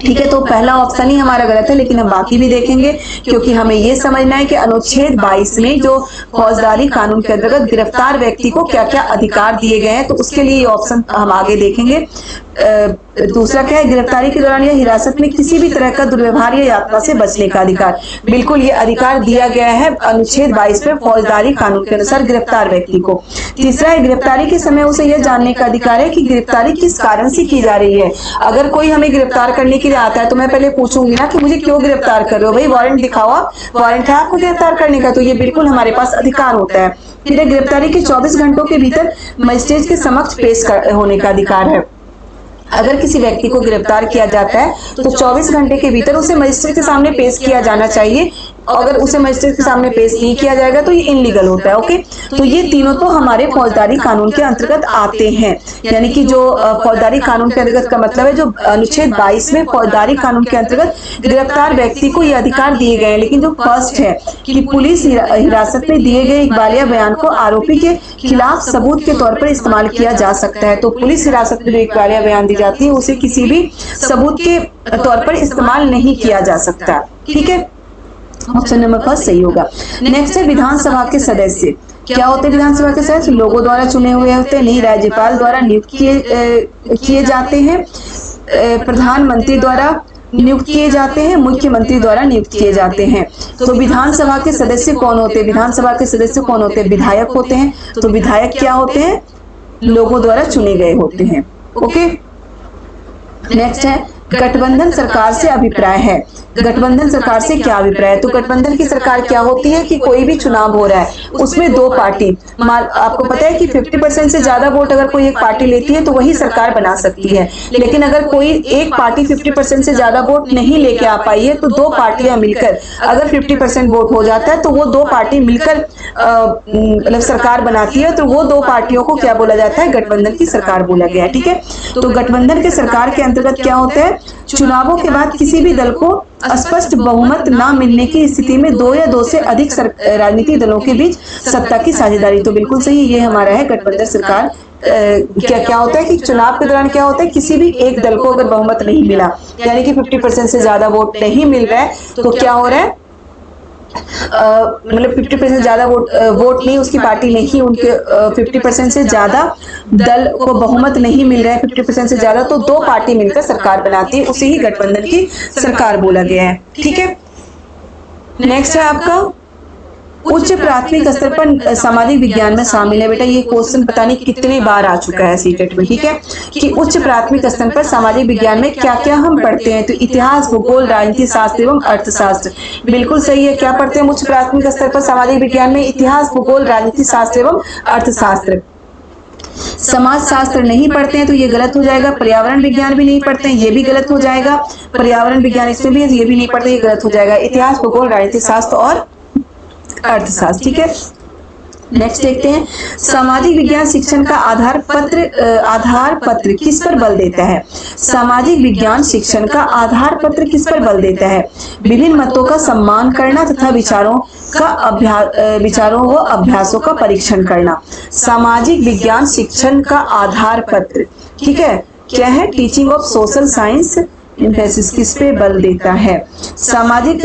ठीक है। तो पहला ऑप्शन ही हमारा गलत है, लेकिन हम बाकी भी देखेंगे क्योंकि हमें ये समझना है कि अनुच्छेद 22 में जो फौजदारी कानून के अंतर्गत गिरफ्तार व्यक्ति को क्या क्या अधिकार दिए गए हैं, तो उसके लिए ये ऑप्शन हम आगे देखेंगे। दूसरा क्या है, गिरफ्तारी के दौरान या हिरासत में किसी भी तरह का दुर्व्यवहार या यातना से बचने का अधिकार, बिल्कुल ये अधिकार दिया गया है अनुच्छेद 22 में फौजदारी कानून के अनुसार गिरफ्तार व्यक्ति को। तीसरा है, गिरफ्तारी के समय उसे यह जानने का अधिकार है कि गिरफ्तारी किस कारण से की जा रही है। अगर कोई हमें गिरफ्तार करने के लिए आता है तो मैं पहले पूछूंगी ना कि मुझे क्यों गिरफ्तार कर रहे हो, भाई वारंट दिखाओ, वारंट है आपको गिरफ्तार करने का, तो ये बिल्कुल हमारे पास अधिकार होता है। फिर गिरफ्तारी के 24 घंटों के भीतर मजिस्ट्रेट के समक्ष पेश होने का अधिकार है। अगर किसी व्यक्ति को गिरफ्तार किया जाता है तो 24 घंटे के भीतर उसे मजिस्ट्रेट के सामने पेश किया जाना चाहिए। अगर उसे मजिस्ट्रेट के सामने पेश नहीं किया जाएगा तो ये इनलीगल होता है, ओके। तो ये तीनों तो हमारे फौजदारी कानून के अंतर्गत आते हैं, यानी कि जो फौजदारी कानून के अंतर्गत का मतलब है जो अनुच्छेद 22 में फौजदारी कानून के अंतर्गत गिरफ्तार व्यक्ति को ये अधिकार दिए गए हैं। लेकिन जो फर्स्ट है कि पुलिस हिरासत में दिए गए इकबालिया बयान को आरोपी के खिलाफ सबूत के तौर पर इस्तेमाल किया जा सकता है, तो पुलिस हिरासत में जो इकबालिया बयान दी जाती है उसे किसी भी सबूत के तौर पर इस्तेमाल नहीं किया जा सकता, ठीक है। ऑप्शन नंबर फर्स्ट सही होगा। नेक्स्ट है, विधानसभा के सदस्य क्या होते हैं। विधानसभा के सदस्य लोगों द्वारा चुने हुए होते हैं, नहीं राज्यपाल द्वारा नियुक्त किए जाते हैं, प्रधानमंत्री द्वारा नियुक्त किए जाते हैं, मुख्यमंत्री द्वारा नियुक्त किए जाते हैं। तो विधानसभा के सदस्य कौन होते हैं, विधानसभा के सदस्य कौन होते हैं, विधायक होते हैं। तो विधायक क्या होते हैं, लोगों द्वारा चुने गए होते हैं, ओके। नेक्स्ट है, गठबंधन सरकार से अभिप्राय है। गठबंधन सरकार से क्या अभिप्राय है, तो गठबंधन की सरकार क्या होती है कि कोई भी चुनाव हो रहा है उसमें दो पार्टी, आपको पता है कि 50% से ज्यादा वोट अगर कोई एक पार्टी लेती है तो वही सरकार बना सकती है। लेकिन अगर कोई एक पार्टी 50% से ज्यादा वोट नहीं लेके आ पाई है तो दो पार्टियां मिलकर अगर 50% वोट हो जाता है तो वो दो पार्टी मिलकर मतलब सरकार बनाती है, तो वो दो पार्टियों को क्या बोला जाता है, गठबंधन की सरकार बोला गया है, ठीक है। तो गठबंधन के सरकार के अंतर्गत क्या होता है, चुनावों के बाद किसी भी दल को स्पष्ट बहुमत ना मिलने की स्थिति में दो या दो से अधिक राजनीतिक दलों के बीच सत्ता की साझेदारी। तो बिल्कुल सही, ये हमारा है गठबंधन सरकार। क्या होता है कि चुनाव के दौरान क्या होता है, किसी भी एक दल को अगर बहुमत नहीं मिला यानी कि 50% से ज्यादा वोट नहीं मिल रहा है तो क्या हो रहा है, मतलब 50% ज्यादा वोट नहीं, उसकी पार्टी नहीं, उनके 50% से ज्यादा दल को बहुमत नहीं मिल रहा है 50% से ज्यादा, तो दो पार्टी मिलकर सरकार बनाती है, उसे ही गठबंधन की सरकार बोला गया है, ठीक है। नेक्स्ट है आपका उच्च प्राथमिक स्तर पर सामाजिक विज्ञान में शामिल है। बेटा ये क्वेश्चन पता नहीं कितने बार आ चुका है सीटेट में, ठीक है, कि उच्च प्राथमिक स्तर पर सामाजिक विज्ञान में क्या क्या हम पढ़ते हैं, तो इतिहास, भूगोल, राजनीति शास्त्र एवं अर्थशास्त्र। बिल्कुल सही है, क्या पढ़ते हैं उच्च प्राथमिक स्तर पर सामाजिक विज्ञान में, इतिहास, भूगोल, राजनीति शास्त्र एवं अर्थशास्त्र। समाज शास्त्र नहीं पढ़ते हैं तो ये गलत हो जाएगा। पर्यावरण विज्ञान भी नहीं पढ़ते हैं, ये भी गलत हो जाएगा। पर्यावरण विज्ञान इसमें भी है, ये भी नहीं पढ़ते, ये गलत हो जाएगा। इतिहास, भूगोल, राजनीति शास्त्र और अर्थशास्त्र, ठीक है। नेक्स्ट देखते हैं, सामाजिक विज्ञान शिक्षण का आधार पत्र किस पर बल देता है। सामाजिक विज्ञान शिक्षण का आधार पत्र किस पर बल देता है, विभिन्न मतों का सम्मान करना तथा विचारों व अभ्यासों का परीक्षण करना। सामाजिक विज्ञान शिक्षण का आधार पत्र, ठीक है, क्या है, teaching of social science, emphasis किस पे बल देता है? सामाजिक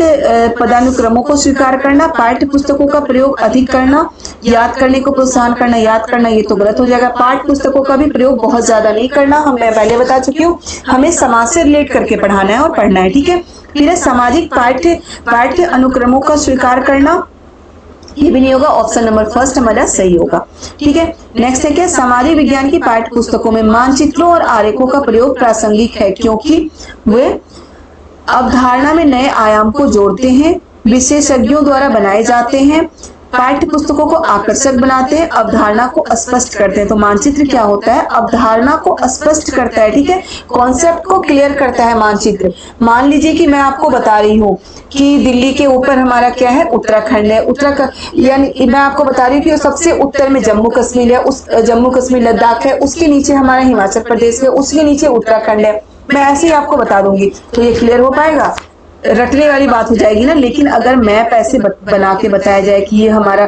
पदानुक्रमों को स्वीकार करना, पाठ्य पुस्तकों का प्रयोग अधिक करना, याद करने को प्रोत्साहन करना। याद करना ये तो गलत हो जाएगा। पाठ्य पुस्तकों का भी प्रयोग बहुत ज्यादा नहीं करना, मैं पहले बता चुकी हूँ। हमें समाज से रिलेट करके पढ़ाना है और पढ़ना है, ठीक है। फिर है सामाजिक पाठ्य अनुक्रमों का स्वीकार करना, ये भी नहीं होगा। ऑप्शन नंबर फर्स्ट हमारा सही होगा, ठीक है। नेक्स्ट है क्या? सामाजिक विज्ञान की पाठ्य पुस्तकों में मानचित्रों और आरेखों का प्रयोग प्रासंगिक है क्योंकि वे अवधारणा में नए आयाम को जोड़ते हैं, विशेषज्ञों द्वारा बनाए जाते हैं, पाठ्य पुस्तकों को आकर्षक बनाते हैं, अवधारणा को स्पष्ट करते हैं। तो मानचित्र क्या होता है? अवधारणा को स्पष्ट करता है, ठीक है, कॉन्सेप्ट को क्लियर करता है मानचित्र। मान लीजिए कि मैं आपको बता रही हूँ कि दिल्ली के ऊपर हमारा क्या है? उत्तराखंड है। उत्तराखंड यानी मैं आपको बता रही हूँ कि सबसे उत्तर में जम्मू कश्मीर है, उस जम्मू कश्मीर लद्दाख है, उसके नीचे हमारा हिमाचल प्रदेश है, उसके नीचे उत्तराखंड है। मैं ऐसे ही आपको बता दूंगी, तो ये क्लियर हो पाएगा? रटने वाली बात हो जाएगी ना। लेकिन अगर मैप ऐसे बना के बताया जाए कि ये हमारा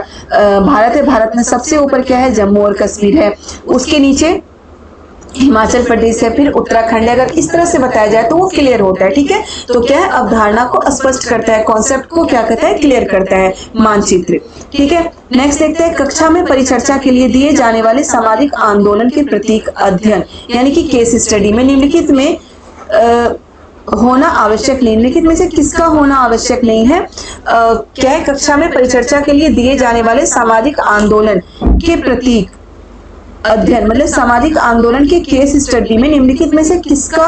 भारत है, भारत में सबसे ऊपर क्या है? जम्मू और कश्मीर है, उसके नीचे हिमाचल प्रदेश है, फिर उत्तराखंड है, अगर इस तरह से बताया जाए तो वो क्लियर होता है, ठीक है। तो क्या है? अवधारणा को स्पष्ट करता है, कॉन्सेप्ट को क्या कहता है? क्लियर करता है मानचित्र, ठीक है। नेक्स्ट देखते हैं कक्षा में परिचर्चा के लिए दिए जाने वाले सामाजिक आंदोलन के प्रतीक अध्ययन यानी कि केस स्टडी में निम्नलिखित में होना आवश्यक नहीं। निम्नलिखित में से किसका होना आवश्यक नहीं है? क्या है? कक्षा में परिचर्चा के लिए दिए जाने वाले सामाजिक आंदोलन के प्रतीक अध्ययन मतलब सामाजिक आंदोलन के केस स्टडी में निम्नलिखित में से किसका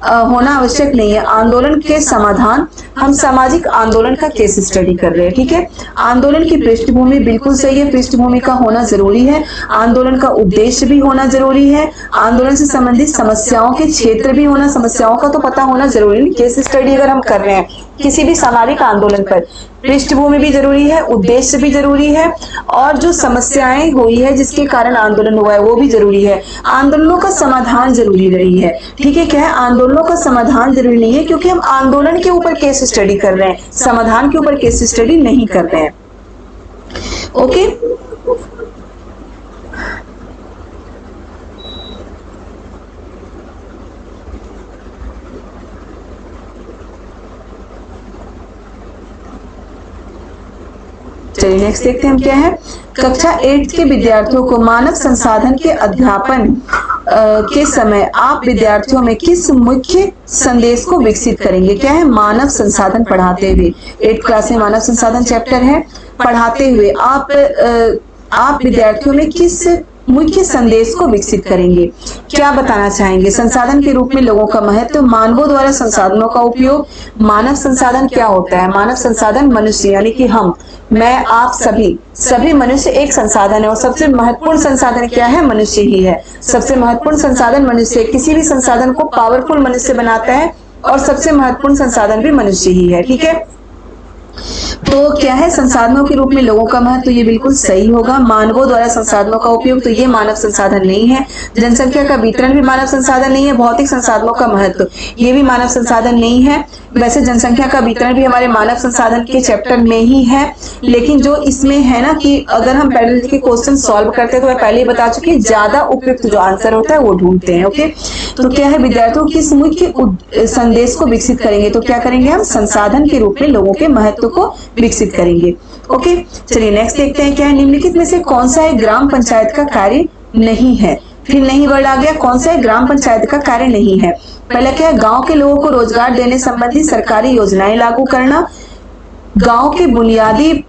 होना आवश्यक नहीं है? आंदोलन के समाधान, हम सामाजिक आंदोलन का केस स्टडी कर रहे हैं, ठीक है। आंदोलन की पृष्ठभूमि बिल्कुल सही है, पृष्ठभूमि का होना जरूरी है। आंदोलन का उद्देश्य भी होना जरूरी है। आंदोलन से संबंधित समस्याओं के क्षेत्र भी होना, समस्याओं का तो पता होना जरूरी है। केस स्टडी अगर हम कर रहे हैं किसी भी सामाजिक आंदोलन पर, पृष्ठभूमि भी जरूरी है, उद्देश्य भी जरूरी है, और जो समस्याएं हुई है जिसके कारण आंदोलन हुआ है वो भी जरूरी है। आंदोलनों का समाधान जरूरी नहीं है, ठीक है। क्या है? आंदोलनों का समाधान जरूरी नहीं है क्योंकि हम आंदोलन के ऊपर केस स्टडी कर रहे हैं, समाधान के ऊपर केस स्टडी नहीं कर रहे हैं। ओके, चलिए नेक्स्ट देखते हैं हम क्या है। कक्षा 8 के विद्यार्थियों को मानव संसाधन के अध्यापन के समय आप विद्यार्थियों में किस मुख्य संदेश को विकसित करेंगे? क्या है? मानव संसाधन पढ़ाते हुए, 8 क्लास में मानव संसाधन चैप्टर है, पढ़ाते हुए आप विद्यार्थियों में किस मुख्य संदेश को विकसित करेंगे? क्या बताना चाहेंगे? संसाधन के रूप में लोगों का महत्व, मानवों द्वारा संसाधनों का उपयोग। मानव संसाधन क्या होता है? मानव संसाधन मनुष्य यानी कि हम, मैं, आप सभी मनुष्य एक संसाधन है और सबसे महत्वपूर्ण संसाधन क्या है? मनुष्य ही है। सबसे महत्वपूर्ण संसाधन मनुष्य, किसी भी संसाधन को पावरफुल मनुष्य बनाता है और सबसे महत्वपूर्ण संसाधन भी मनुष्य ही है, ठीक है। तो क्या है? संसाधनों के रूप में लोगों का महत्व, तो ये बिल्कुल सही होगा। मानवों द्वारा संसाधनों का उपयोग, तो ये मानव संसाधन नहीं है। जनसंख्या का वितरण भी मानव संसाधन नहीं है। भौतिक संसाधनों का महत्व, ये भी मानव संसाधन नहीं है। वैसे जनसंख्या का वितरण भी हमारे मानव संसाधन के चैप्टर में ही है, लेकिन जो इसमें है ना कि अगर हम पेडोलॉजी के क्वेश्चन सॉल्व करते हैं तो मैं पहले ही बता चुकी, ज्यादा उपयुक्त जो आंसर होता है वो ढूंढते हैं। ओके, तो क्या है? विद्यार्थियों किस मुख्य संदेश को विकसित करेंगे? तो क्या करेंगे हम? संसाधन के रूप में लोगों के महत्व को विकसित करेंगे। ओके, चलिए नेक्स्ट देखते हैं क्या है। निम्नलिखित में से कौन सा एक ग्राम पंचायत का कार्य नहीं है? फिर नहीं वर्ड आ गया। कौन सा एक ग्राम पंचायत का कार्य नहीं है? पहला क्या है? गांव के लोगों को रोजगार देने संबंधी सरकारी योजनाएं लागू करना, गांव के बुनियादी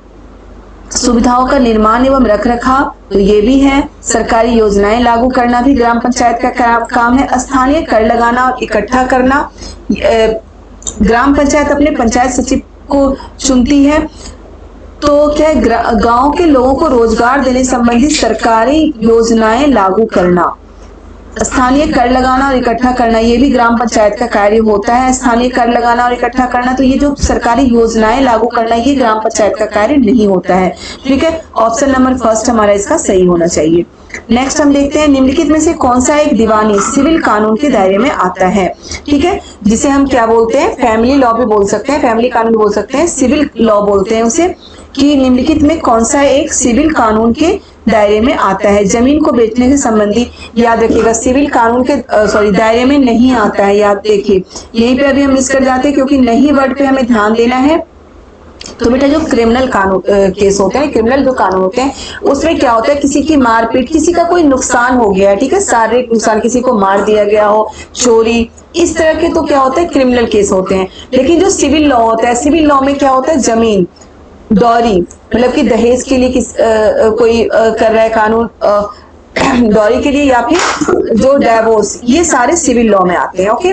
सुविधाओं का निर्माण एवं रखरखाव, तो ये भी है। सरकारी योजनाएं लागू करना भी ग्राम पंचायत का काम है। स्थानीय कर लगाना और इकट्ठा करना, ग्राम पंचायत अपने पंचायत सचिव को चुनती है। तो क्या है? गांव के लोगों को रोजगार देने संबंधी सरकारी योजनाएं लागू करना, स्थानीय कर लगाना और इकट्ठा करना, ये भी ग्राम पंचायत का कार्य होता है। स्थानीय कर लगाना और इकट्ठा करना, तो ये जो सरकारी योजनाएं लागू करना, ये ग्राम पंचायत का कार्य नहीं होता है, ठीक है। ऑप्शन नंबर फर्स्ट हमारा इसका सही होना चाहिए। नेक्स्ट हम देखते हैं निम्नलिखित में से कौन सा एक दीवानी सिविल कानून के दायरे में आता है? ठीक है, जिसे हम क्या बोलते हैं? फैमिली लॉ भी बोल सकते हैं, फैमिली कानून बोल सकते हैं, सिविल लॉ बोलते हैं उसे। कि निम्नलिखित में कौन सा एक सिविल कानून के दायरे में आता है। जमीन को बेचने से संबंधी, याद रखिएगा, सिविल कानून के दायरे में नहीं आता है। याद देखिए, यहीं पे अभी हम मिस कर जाते हैं क्योंकि नहीं वर्ड पे हमें ध्यान देना है। तो बेटा जो क्रिमिनल कानून केस होते हैं, क्रिमिनल जो कानून होते हैं, उसमें क्या होता है, किसी की मारपीट, किसी का कोई नुकसान हो गया है, ठीक है, शारीरिक नुकसान, किसी को मार दिया गया हो, चोरी, इस तरह के तो क्या होता है, क्रिमिनल केस होते हैं। लेकिन जो सिविल लॉ होता है, सिविल लॉ में क्या होता है, जमीन, डॉरी, मतलब कि दहेज के लिए कोई कर रहा है कानून, डॉरी के लिए, या फिर जो डाइवोर्स, ये सारे सिविल लॉ में आते हैं। ओके,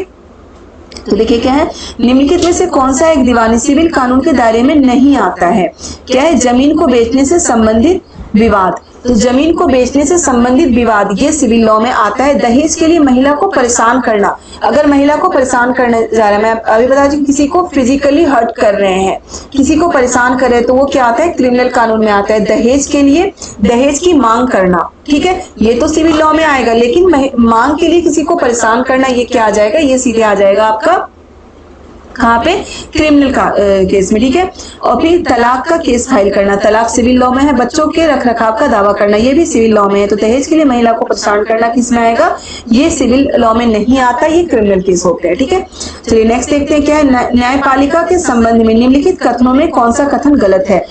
तो देखिए क्या है, निम्नलिखित में से कौन सा एक दीवानी सिविल कानून के दायरे में नहीं आता है। क्या है, जमीन को बेचने से संबंधित विवाद। तो जमीन को बेचने से संबंधित विवाद ये सिविल लॉ में आता है। दहेज के लिए महिला को परेशान करना, अगर महिला को परेशान करने जा रहा है, मैं अभी बता दूं, किसी को फिजिकली हर्ट कर रहे हैं, किसी को परेशान कर रहे हैं, तो वो क्या आता है, क्रिमिनल कानून में आता है। दहेज के लिए, दहेज की मांग करना, ठीक है, ये तो सिविल लॉ में आएगा, लेकिन मांग के लिए किसी को परेशान करना, ये क्या आ जाएगा, ये सीधे आ जाएगा आपका कहाँ पे, क्रिमिनल केस में, ठीक है। और फिर तलाक का केस फाइल करना, तलाक सिविल लॉ में है। बच्चों के रखरखाव का दावा करना, ये भी सिविल लॉ में है। तो दहेज के लिए महिला को परेशान करना किस में आएगा, ये सिविल लॉ में नहीं आता, ये क्रिमिनल केस होते हैं, ठीक है। चलिए नेक्स्ट देखते हैं क्या है, न्यायपालिका के संबंध में निम्नलिखित कथनों में कौन सा कथन गलत है।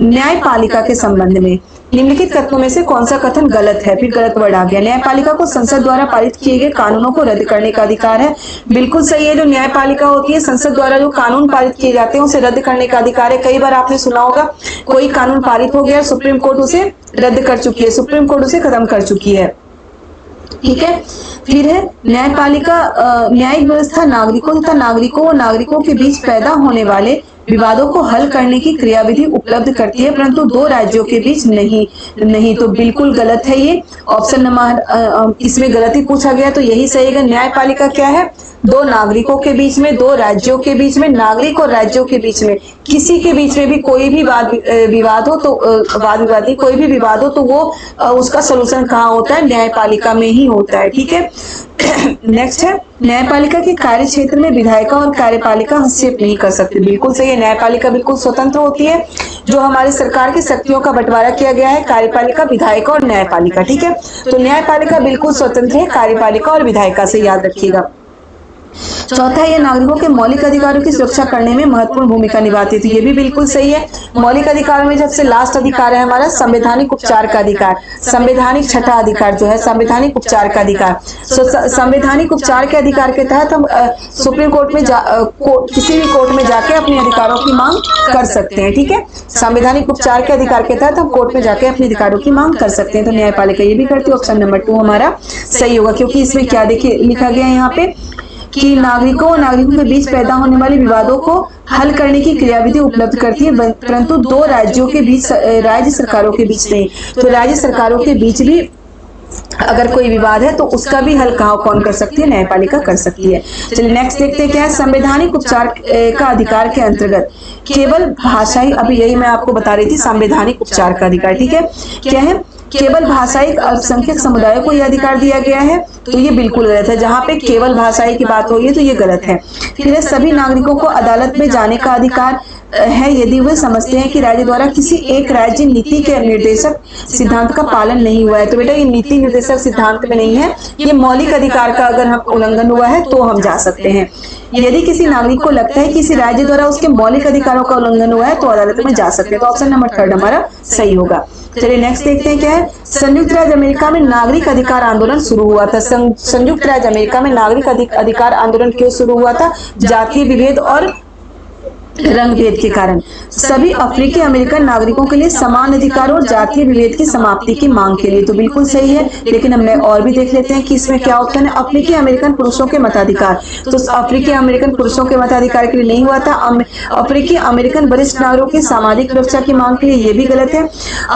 न्यायपालिका के संबंध में निम्नलिखित कथनों में से कौन सा कथन गलत है, फिर गलत वर्ड आ गया। न्यायपालिका को संसद द्वारा पारित किए गए कानूनों को रद्द करने का अधिकार है, बिल्कुल सही है। जो न्यायपालिका होती है, संसद द्वारा जो कानून पारित किए जाते हैं उसे रद्द करने का अधिकार है। कई बार आपने सुना होगा कोई कानून पारित हो गया, सुप्रीम कोर्ट उसे रद्द कर चुकी है, सुप्रीम कोर्ट उसे खत्म कर चुकी है, ठीक है। फिर है न्यायपालिका, न्यायिक व्यवस्था नागरिकों तथा नागरिकों व नागरिकों के बीच पैदा होने वाले विवादों को हल करने की क्रियाविधि उपलब्ध करती है, परंतु दो राज्यों के बीच नहीं। तो बिल्कुल गलत है ये ऑप्शन नंबर, इसमें गलती पूछा गया तो यही सही है। न्यायपालिका क्या है, दो नागरिकों के बीच में, दो राज्यों के बीच में, नागरिक और राज्यों के बीच में, किसी के बीच में भी कोई भी विवाद हो तो कोई भी विवाद हो तो वो उसका सोल्यूशन कहाँ होता है, न्यायपालिका में ही होता है, ठीक है। नेक्स्ट है, न्यायपालिका के कार्य क्षेत्र में विधायिका और कार्यपालिका हस्तक्षेप नहीं कर सकते, बिल्कुल सही है। न्यायपालिका बिल्कुल स्वतंत्र होती है, जो हमारे सरकार की शक्तियों का बंटवारा किया गया है, कार्यपालिका, विधायिका और न्यायपालिका, ठीक है। तो न्यायपालिका बिल्कुल स्वतंत्र है कार्यपालिका और विधायिका से, याद रखिएगा। चौथा, ये नागरिकों के मौलिक अधिकारों की सुरक्षा करने में महत्वपूर्ण भूमिका निभाती थी, ये भी बिल्कुल सही है। मौलिक अधिकारों में सबसे लास्ट अधिकार है हमारा संवैधानिक उपचार का अधिकार, संवैधानिक छठा अधिकार जो है संवैधानिक उपचार का अधिकार। संवैधानिक उपचार के अधिकार के तहत हम सुप्रीम कोर्ट में किसी भी कोर्ट में जाके अपने अधिकारों की मांग कर सकते हैं, ठीक है। संवैधानिक उपचार के अधिकार के तहत हम कोर्ट में जाके अपने अधिकारों की मांग कर सकते हैं, तो न्यायपालिका ये भी करती है। ऑप्शन नंबर 2 हमारा सही होगा, क्योंकि इसमें क्या देखिए लिखा गया है यहाँ पे कि नागरिकों और नागरिकों के बीच पैदा होने वाले विवादों को हल करने की क्रियाविधि उपलब्ध करती है, परंतु दो राज्यों के बीच, राज्य सरकारों के बीच नहीं। तो राज्य सरकारों के बीच भी अगर कोई विवाद है तो उसका भी हल कौन कर सकती है, न्यायपालिका कर सकती है। चलिए नेक्स्ट देखते हैं क्या है, संवैधानिक उपचार का अधिकार के अंतर्गत केवल भाषाई, अभी यही मैं आपको बता रही थी, संवैधानिक उपचार का अधिकार, ठीक है, क्या है, केवल भाषाई अल्पसंख्यक समुदायों को यह अधिकार दिया गया है, तो ये बिल्कुल गलत है। जहां पे केवल भाषाई की बात हो रही है तो ये गलत है। फिर है, सभी नागरिकों को अदालत में जाने का अधिकार है यदि वे समझते हैं कि राज्य द्वारा किसी एक राज्य नीति के निर्देशक सिद्धांत का पालन नहीं हुआ है। तो बेटा ये नीति निर्देशक सिद्धांत में नहीं है, ये मौलिक अधिकार का अगर हम उल्लंघन हुआ है तो हम जा सकते हैं। यदि किसी नागरिक को लगता है कि किसी राज्य द्वारा उसके मौलिक अधिकारों का उल्लंघन हुआ है तो अदालत में जा सकते हैं, तो ऑप्शन नंबर 3 हमारा सही होगा। चलिए नेक्स्ट देखते हैं क्या है, संयुक्त राज्य अमेरिका में नागरिक अधिकार आंदोलन शुरू हुआ था। संयुक्त राज्य अमेरिका में नागरिक अधिकार आंदोलन क्यों शुरू हुआ था, जातीय विभेद और रंग भेद के कारण। सभी अफ्रीकी अमेरिकन नागरिकों के लिए समान अधिकार और जातीय विभेद की समाप्ति की मांग के लिए, तो बिल्कुल सही है। लेकिन अब मैं और भी देख लेते हैं कि इसमें क्या ऑप्शन है, अफ्रीकी अमेरिकन पुरुषों के मताधिकार, तो अफ्रीकी अमेरिकन पुरुषों के मताधिकार के लिए नहीं हुआ था। अफ्रीकी अमेरिकन वरिष्ठ नागरिकों की सामाजिक सुरक्षा की मांग के लिए ये भी गलत है।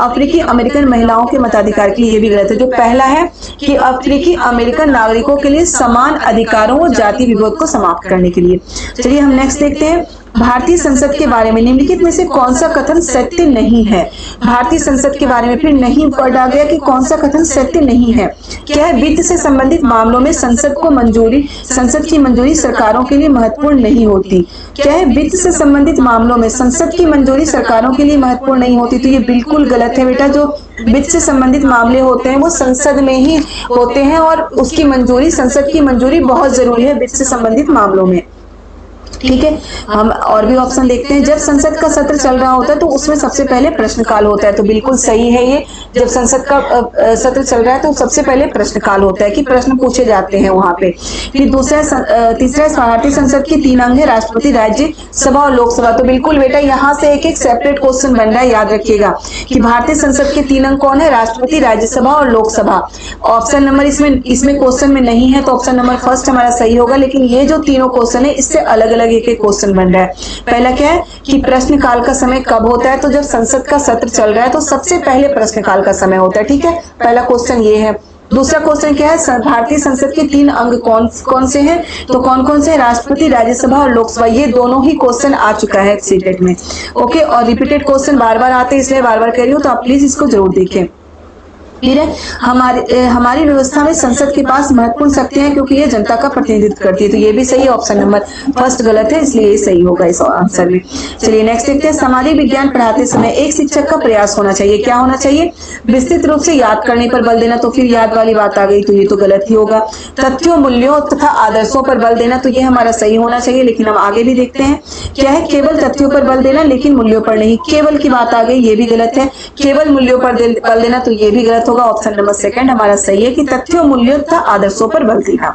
अफ्रीकी अमेरिकन महिलाओं के मताधिकार के लिए ये भी गलत है। जो पहला है कि अफ्रीकी अमेरिकन नागरिकों के लिए समान अधिकारों और जातीय विभेद को समाप्त करने के लिए। चलिए हम नेक्स्ट देखते हैं, भारतीय संसद के बारे में निम्नलिखित में से कौन सा कथन सत्य नहीं है? भारतीय संसद के बारे में फिर नहीं पढ़ा गया कि कौन सा कथन सत्य नहीं है। क्या है? वित्त से संबंधित मामलों में संसद की मंजूरी सरकारों के लिए महत्वपूर्ण नहीं होती। क्या है? वित्त से संबंधित मामलों में संसद की मंजूरी सरकारों के लिए महत्वपूर्ण नहीं होती। तो ये बिल्कुल गलत है बेटा। जो वित्त से संबंधित मामले होते हैं वो संसद में ही होते हैं और उसकी मंजूरी, संसद की मंजूरी बहुत जरूरी है वित्त से संबंधित मामलों में। ठीक है, हम और भी ऑप्शन देखते हैं। जब संसद का सत्र चल रहा होता है तो उसमें सबसे पहले प्रश्नकाल होता है। तो बिल्कुल सही है ये। जब संसद का सत्र चल रहा है तो सबसे पहले प्रश्नकाल होता है कि प्रश्न पूछे जाते हैं वहां पे। फिर तीसरा भारतीय संसद के 3 अंग है, राष्ट्रपति, राज्य सभा और लोकसभा। तो बिल्कुल बेटा यहाँ से एक सेपरेट क्वेश्चन बन रहा है, याद रखिएगा कि भारतीय संसद के 3 अंग कौन है? राष्ट्रपति, राज्यसभा और लोकसभा। ऑप्शन नंबर इसमें क्वेश्चन में नहीं है तो ऑप्शन नंबर फर्स्ट हमारा सही होगा। लेकिन ये जो तीनों क्वेश्चन है इससे अलग अलग एक क्वेश्चन बन रहा है। पहला क्या है कि प्रश्नकाल का समय कब होता है? तो जब संसद का सत्र चल रहा है तो सबसे पहले प्रश्नकाल का समय होता है। ठीक है, पहला क्वेश्चन ये है। दूसरा क्वेश्चन क्या है? भारतीय संसद के 3 अंग कौन से हैं? तो कौन कौन से? राष्ट्रपति, राज्यसभा और लोकसभा। ये दोनों ही क्वेश्चन आ चुका है सीटेट में। ओके, और रिपीटेड क्वेश्चन बार बार आते हैं इसलिए बार बार कह रही हूँ, तो आप प्लीज इसको जरूर देखें। फिर है हमारी व्यवस्था में संसद के पास महत्वपूर्ण शक्तियां हैं क्योंकि ये जनता का प्रतिनिधित्व करती है। तो ये भी सही है, ऑप्शन नंबर फर्स्ट गलत है इसलिए ये सही होगा इस आंसर में। चलिए नेक्स्ट देखते हैं। सामाजिक विज्ञान पढ़ाते समय एक शिक्षक का प्रयास होना चाहिए। क्या होना चाहिए? विस्तृत रूप से याद करने पर बल देना। तो फिर याद वाली बात आ गई तो ये तो गलत ही होगा। तथ्यों, मूल्यों तथा आदर्शों पर बल देना। तो ये हमारा सही होना चाहिए। लेकिन हम आगे भी देखते हैं क्या है? केवल तथ्यों पर बल देना लेकिन मूल्यों पर नहीं। केवल की बात आ गई, ये भी गलत है। केवल मूल्यों पर बल देना तो ये भी गलत होगा। ऑप्शन नंबर सेकंड हमारा सही है कि तथ्यों, मूल्यों तथा आदर्शों पर बल देना।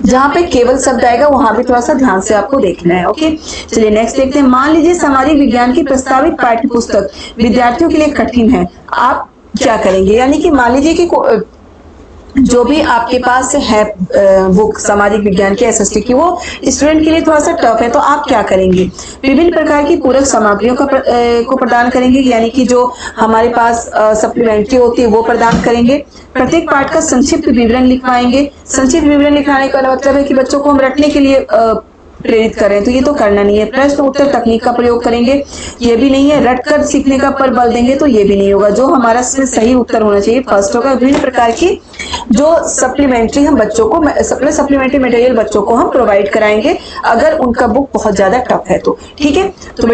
जहां पे केवल शब्द आएगा वहां भी थोड़ा सा ध्यान से आपको देखना है। ओके, चलिए नेक्स्ट देखते हैं। मान लीजिए सामाजिक विज्ञान की प्रस्तावित पाठ्य पुस्तक विद्यार्थियों के लिए कठिन है, आप क्या करेंगे? यानी कि मान लीजिए कि जो भी आपके पास है बुक सामाजिक विज्ञान की एसएसटी की, वो स्टूडेंट के लिए थोड़ा सा टफ है, तो आप क्या करेंगे? विभिन्न प्रकार की पूरक सामग्रियों को प्रदान करेंगे, यानी कि जो हमारे पास सप्लीमेंट्री होती है वो प्रदान करेंगे। प्रत्येक पाठ का संक्षिप्त विवरण लिखवाएंगे। संक्षिप्त विवरण लिखवाने का मतलब है कि बच्चों को हम रटने के लिए प्रेरित करें, तो ये तो करना नहीं है। प्रश्न उत्तर तकनीक का प्रयोग करेंगे, ये भी नहीं है। रटकर सीखने का पर बल देंगे तो ये भी नहीं होगा। जो हमारा सही उत्तर होना चाहिए फर्स्ट होगा। विभिन्न प्रकार की जो सप्लीमेंट्री हम बच्चों को सप्लीमेंट्री मटेरियल बच्चों को हम प्रोवाइड कराएंगे अगर उनका बुक बहुत ज्यादा टफ है तो। ठीक है, तो